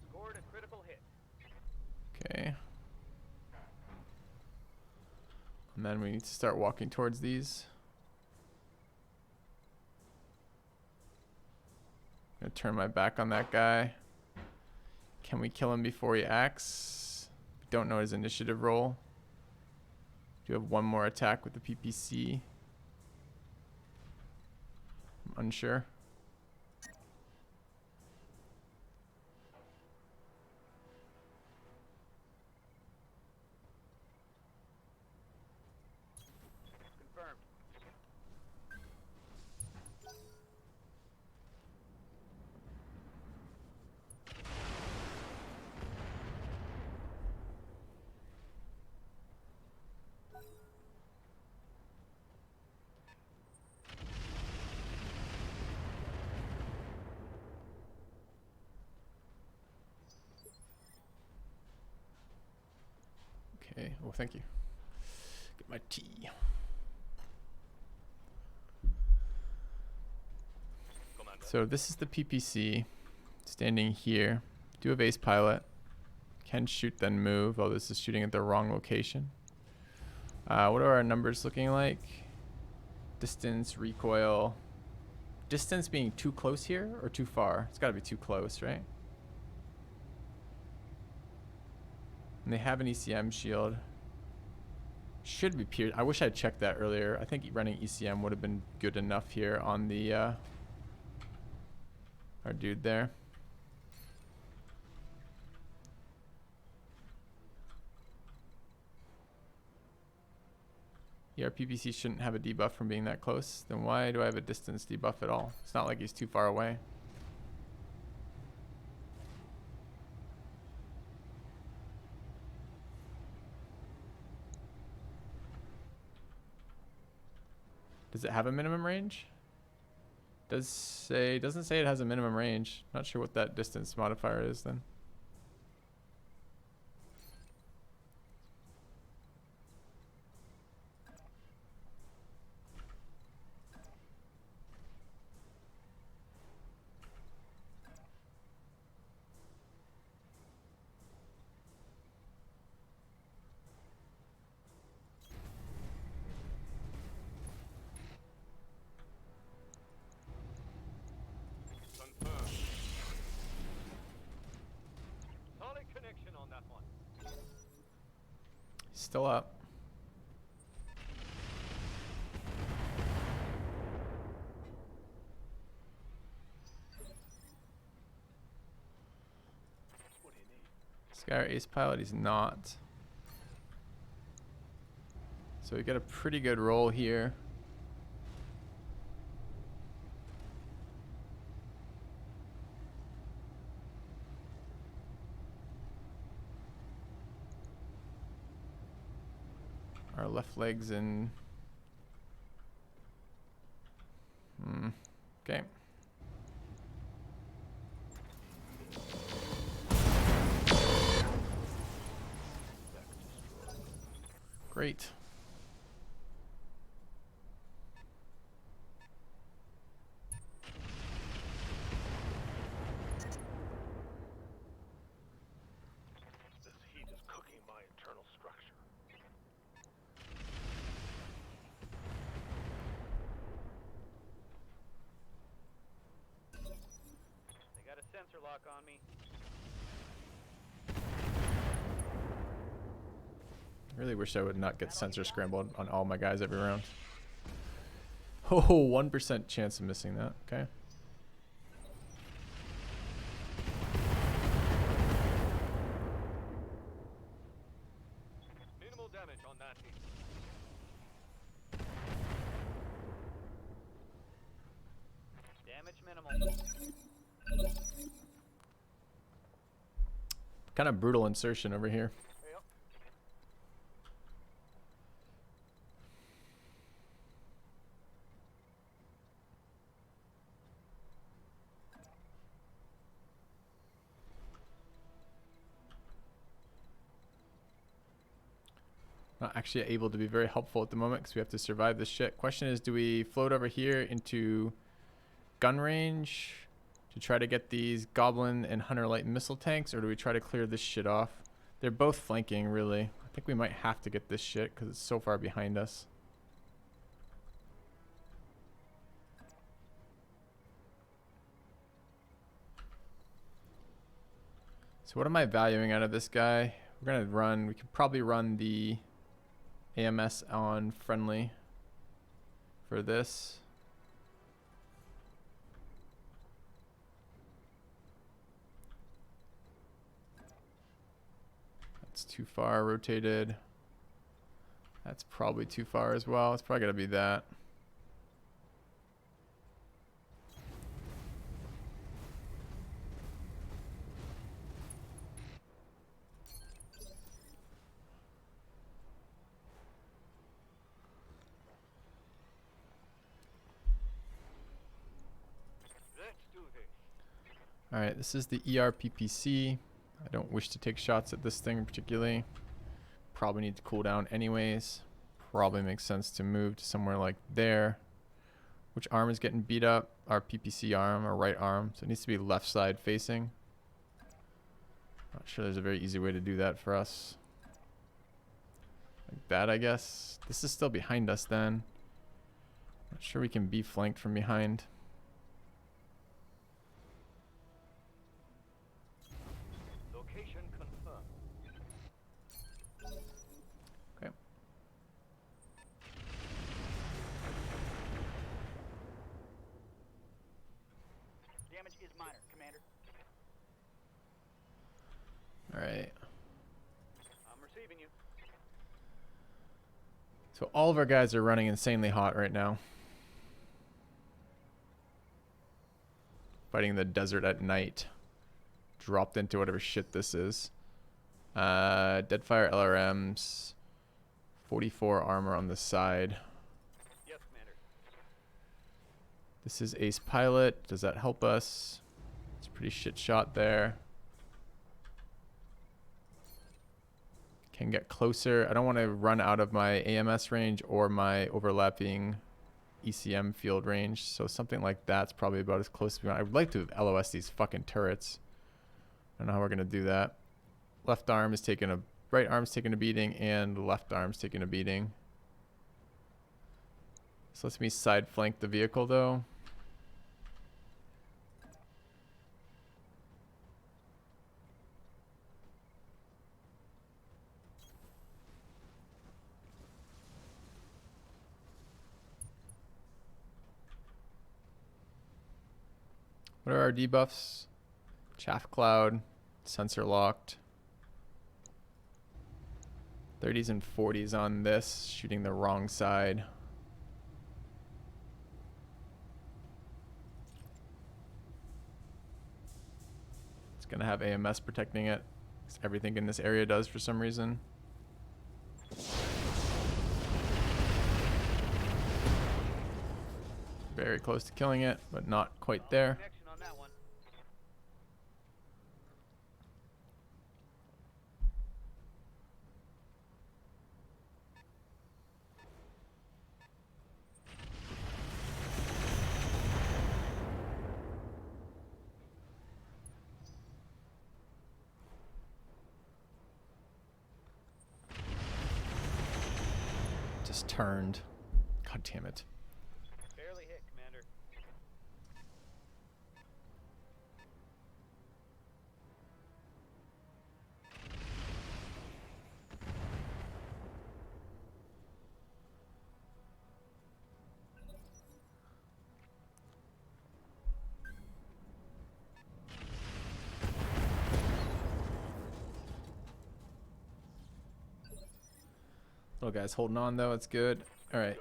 Scored a critical hit. Okay. And then we need to start walking towards these. Gonna turn my back on that guy. Can we kill him before he acts? Don't know his initiative roll. Do have one more attack with the PPC. I'm unsure. Confirmed. Okay. Oh, thank you. Get my tea. Commander. So this is the PPC standing here. Do have ace pilot. Can shoot then move. Oh, this is shooting at the wrong location. What are our numbers looking like? Distance, recoil. Distance being too close here or too far? It's got to be too close, right? And they have an ECM shield. Should be pierced. I wish I'd checked that earlier. I think running ECM would have been good enough here on the our dude there. Yeah, our PPC shouldn't have a debuff from being that close. Then why do I have a distance debuff at all? It's not like he's too far away. Does it have a minimum range? Doesn't say it has a minimum range. Not sure what that distance modifier is then. Still up. This guy our ace pilot, he's not. So we got a pretty good roll here. Our left leg's in. Okay. Great. This heat is cooking my internal structure. They got a sensor lock on me. Really wish I would not get sensor scrambled on all my guys every round. Oh, 1% chance of missing that. Okay. Minimal damage on that hit. Damage minimal. Kind of brutal insertion over here. Yep. Not actually able to be very helpful at the moment because we have to survive this shit. Question is, do we float over here into gun range to try to get these Goblin and Hunter Light missile tanks, or do we try to clear this shit off? They're both flanking, really. I think we might have to get this shit because it's so far behind us. So what am I valuing out of this guy? We're gonna run, we could probably run the AMS on friendly for this. That's too far rotated. That's probably too far as well. It's probably gonna be that. Let's do this. Alright, this is the ERPPC. I don't wish to take shots at this thing particularly. Probably need to cool down anyways. Probably makes sense to move to somewhere like there. Which arm is getting beat up? Our PPC arm, our right arm. So it needs to be left side facing. Not sure there's a very easy way to do that for us. Like that, I guess. This is still behind us then. Not sure we can be flanked from behind. Location confirmed. Okay. Damage is minor, Commander. Alright. I'm receiving you. So all of our guys are running insanely hot right now. Fighting in the desert at night. Dropped into whatever shit this is. Deadfire LRMs. 44 armor on the side. Yes, Commander. This is Ace Pilot. Does that help us? It's a pretty shit shot there. Can get closer. I don't want to run out of my AMS range or my overlapping ECM field range. So something like that's probably about as close as we want. I would like to LOS these fucking turrets. I don't know how we're going to do that. Left arm is taking a... Right arm's taking a beating and left arm's taking a beating. So let's me side flank the vehicle though. What are our debuffs? Chaff cloud, sensor locked. 30s and 40s on this, shooting the wrong side. It's gonna have AMS protecting it. 'Cause everything in this area does for some reason. Very close to killing it, but not quite there. Connection on that one. Just turned. God damn it. Barely hit, Commander. Little guy's holding on though, it's good. Alright.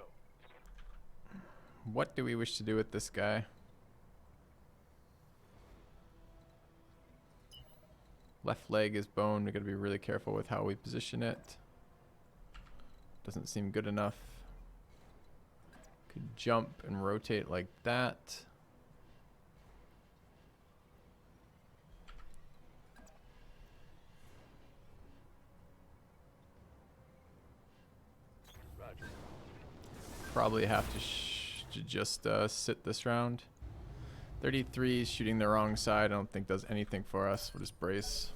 What do we wish to do with this guy? Left leg is bone. We gotta be really careful with how we position it. Doesn't seem good enough. Could jump and rotate like that. Probably have to just sit this round. 33 is shooting the wrong side. I don't think does anything for us. We'll just brace.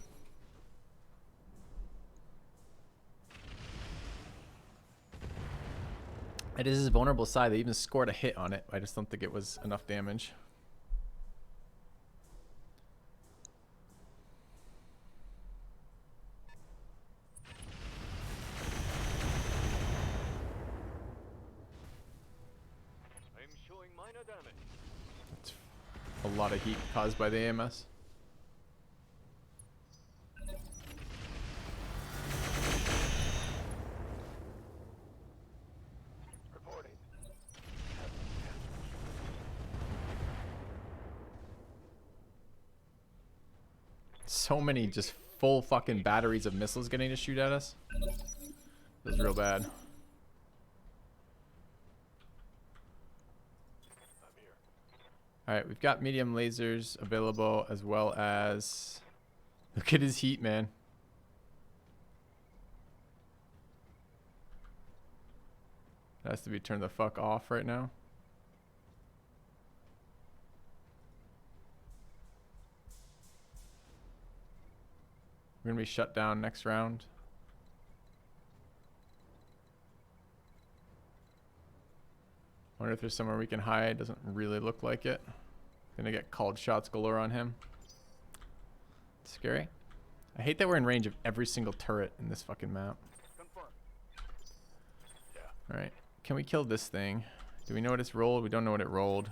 It is his vulnerable side. They even scored a hit on it. I just don't think it was enough damage. I'm showing minor damage. It's a lot of heat caused by the AMS. Reporting. So many just full fucking batteries of missiles getting to shoot at us. It was real bad. I'm here. Alright, we've got medium lasers available as well as... Look at his heat, man. It has to be turned the fuck off right now. We're gonna be shut down next round. Wonder if there's somewhere we can hide. Doesn't really look like it. Gonna get called shots galore on him. It's scary. I hate that we're in range of every single turret in this fucking map. Confirm. Alright. Can we kill this thing? Do we know what it's rolled? We don't know what it rolled.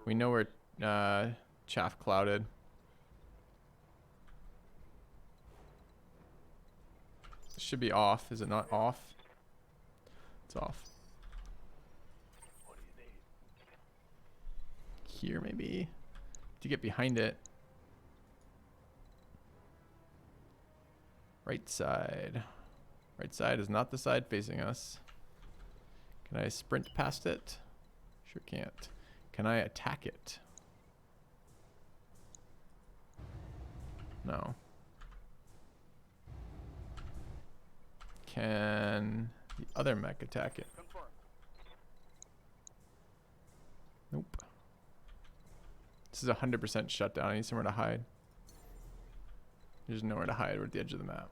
We know we're chaff clouded. It should be off. Is it not off? It's off. What do you need? Here maybe. To get behind it. Right side. Right side is not the side facing us. Can I sprint past it? Sure can't. Can I attack it? No. Can the other mech attack it? Confirm. Nope. This is 100% shut down. I need somewhere to hide. There's nowhere to hide. We're at the edge of the map.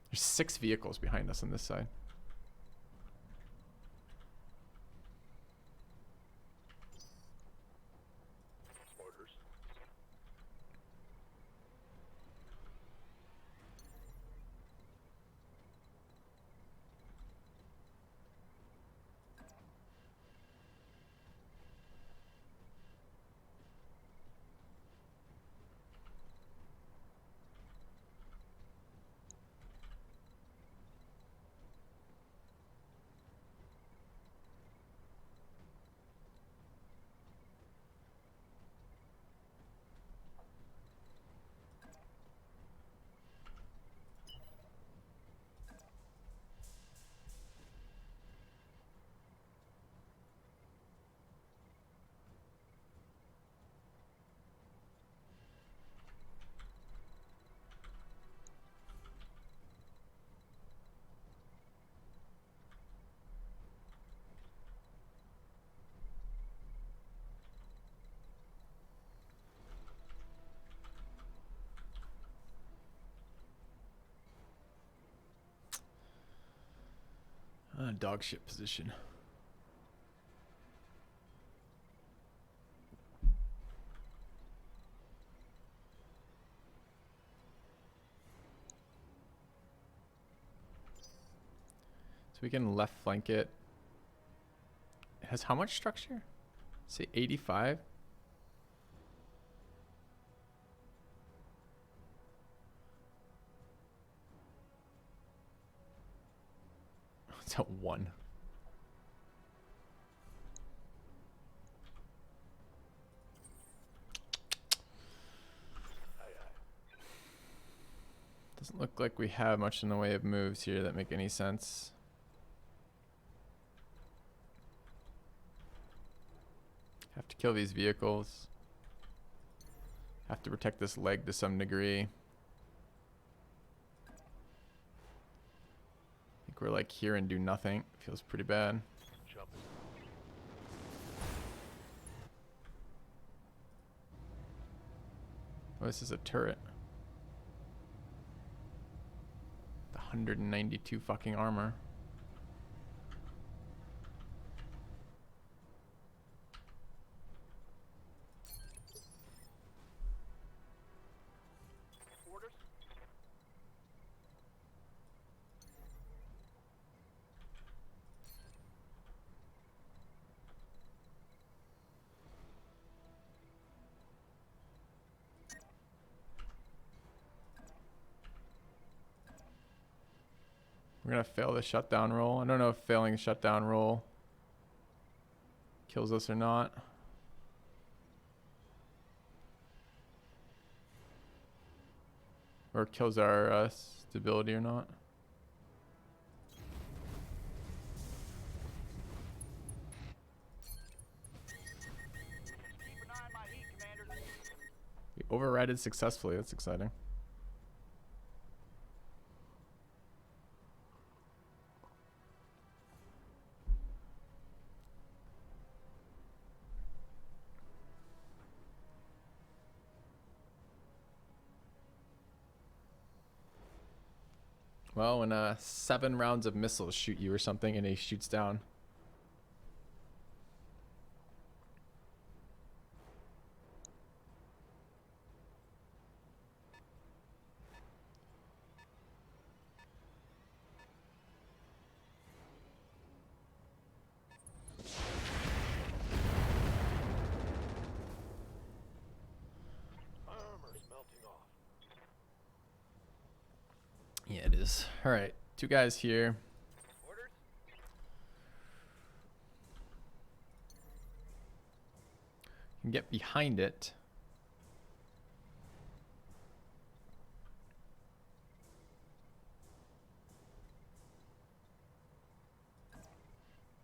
There's 6 vehicles behind us on this side. Orders. Dog shit position. So we can left flank it. It has how much structure? Say 85? It's at 1. Doesn't look like we have much in the way of moves here that make any sense. Have to kill these vehicles. Have to protect this leg to some degree. I think we're like here and do nothing. Feels pretty bad. Jump. Oh, this is a turret. The 192 fucking armor. Orders. We're gonna fail the shutdown roll. I don't know if failing the shutdown roll kills us or not. Or kills our stability or not. Keep an eye on my heat, Commander. We overrided successfully. That's exciting. Well, when 7 rounds of missiles shoot you or something and he shoots down. Armor's melting off. Yeah, it is. All right, 2 guys here. Orders? Can get behind it.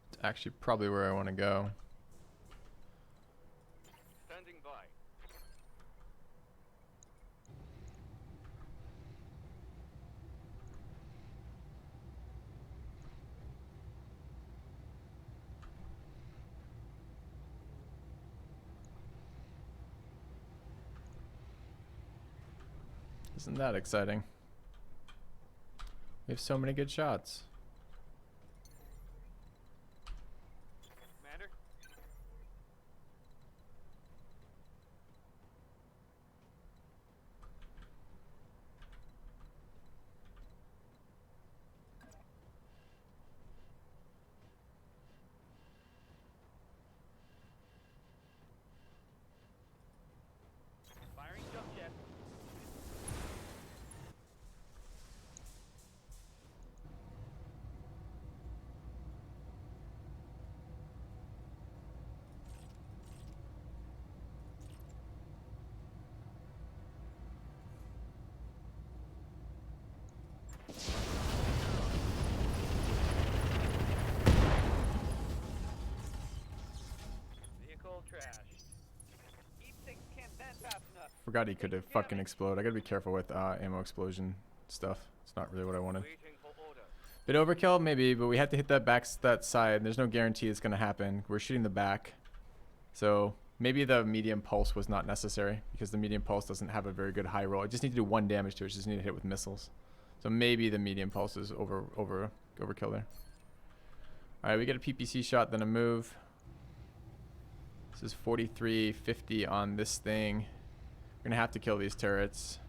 It's actually probably where I want to go. Standing by. Isn't that exciting? We have so many good shots. Commander. Firing jump jet. Vehicle trashed. E6 can't bend fast enough. Forgot he could have fucking explode. I gotta be careful with ammo explosion stuff. It's not really what I wanted. Waiting for order. Bit overkill, maybe, but we have to hit that side. There's no guarantee it's gonna happen. We're shooting the back, so maybe the medium pulse was not necessary because the medium pulse doesn't have a very good high roll. I just need to do 1 damage to it. Just need to hit with missiles. So maybe the medium pulse is overkill there. All right, we get a PPC shot, then a move. This is 43.50 on this thing. We're gonna have to kill these turrets.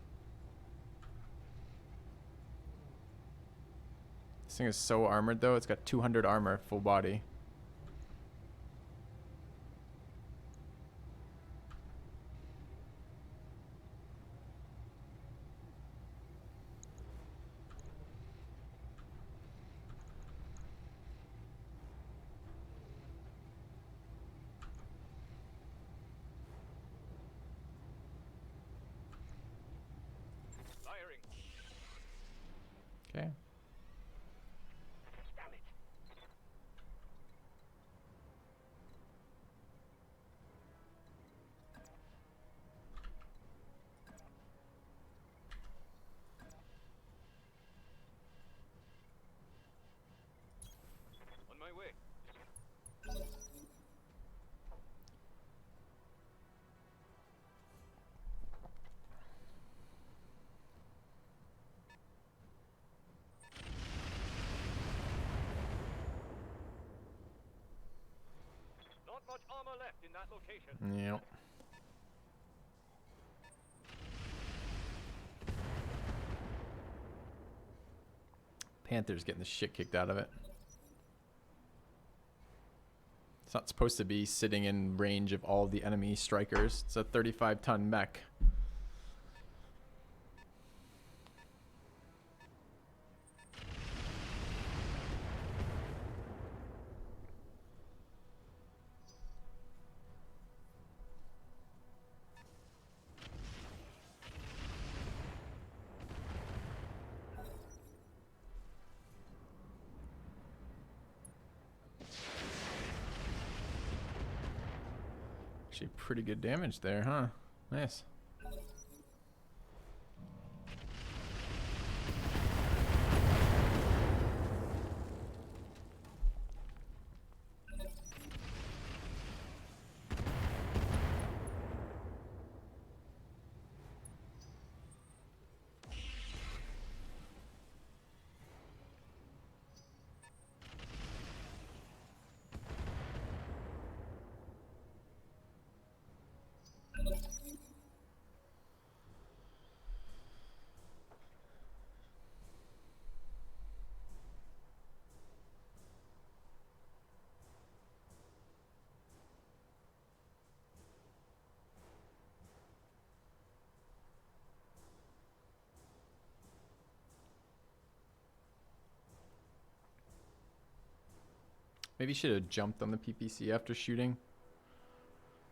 This thing is so armored though. It's got 200 armor, full body. Firing. Okay. Damn it. On my way. Not much armor left in that location. Yep. Panther's getting the shit kicked out of it. It's not supposed to be sitting in range of all the enemy strikers. It's a 35-ton mech. Actually, pretty good damage there, huh? Nice. Maybe should have jumped on the PPC after shooting.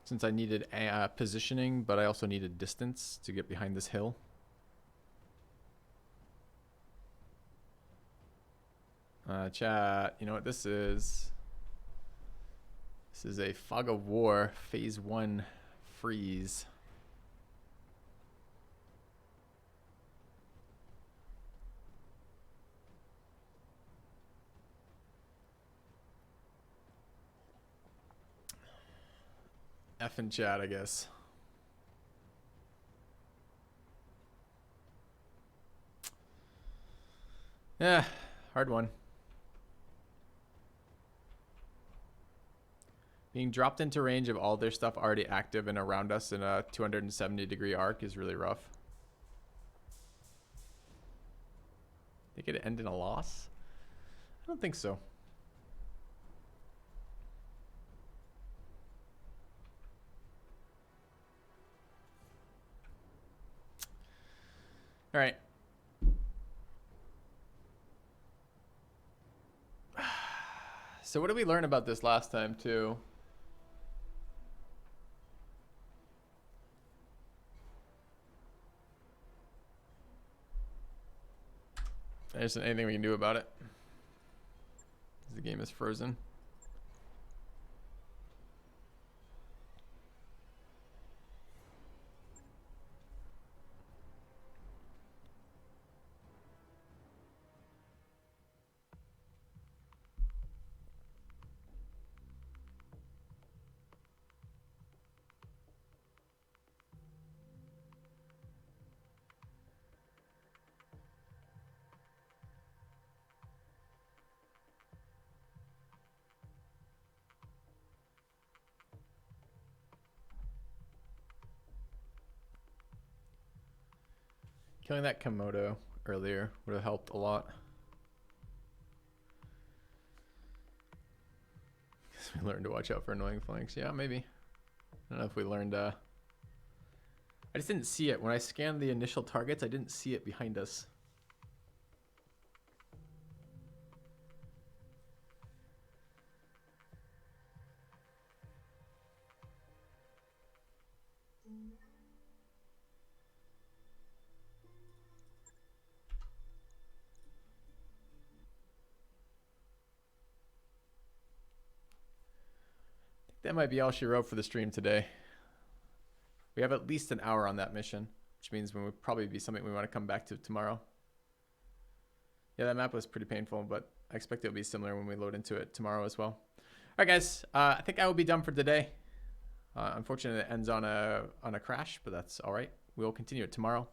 Since I needed positioning, but I also needed distance to get behind this hill. Chat, you know what this is? This is a Fog of War Phase 1 freeze. F in chat, I guess. Yeah, hard one. Being dropped into range of all their stuff already active and around us in a 270-degree arc is really rough. Think it'd end in a loss? I don't think so. All right. So what did we learn about this last time too? There isn't anything we can do about it. The game is frozen. Killing that Komodo earlier would have helped a lot. Guess we learned to watch out for annoying flanks. Yeah, maybe. I don't know if we learned. I just didn't see it when I scanned the initial targets. I didn't see it behind us. That might be all she wrote for the stream today. We have at least an hour on that mission, which means we would probably be something we want to come back to tomorrow. Yeah, that map was pretty painful, but I expect it'll be similar when we load into it tomorrow as well. All right, guys, I think I will be done for today. Unfortunately, it ends on a crash, but that's all right. We'll continue it tomorrow.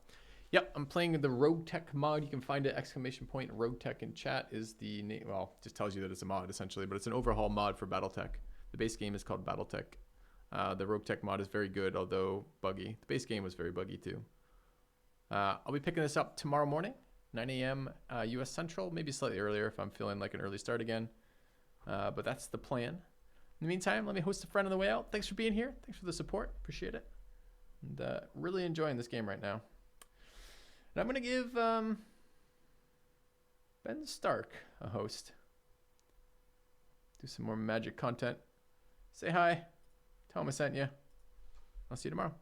Yep, I'm playing the Roguetech mod. You can find it, ! Roguetech in chat is the name. Well, just tells you that it's a mod essentially, but it's an overhaul mod for Battletech. The base game is called Battletech. The Roguetech mod is very good, although buggy. The base game was very buggy too. I'll be picking this up tomorrow morning, 9 a.m. US Central, maybe slightly earlier if I'm feeling like an early start again. But that's the plan. In the meantime, let me host a friend on the way out. Thanks for being here. Thanks for the support. Appreciate it. And really enjoying this game right now. And I'm going to give Ben Stark a host. Do some more magic content. Say hi. Tell him I sent you. I'll see you tomorrow.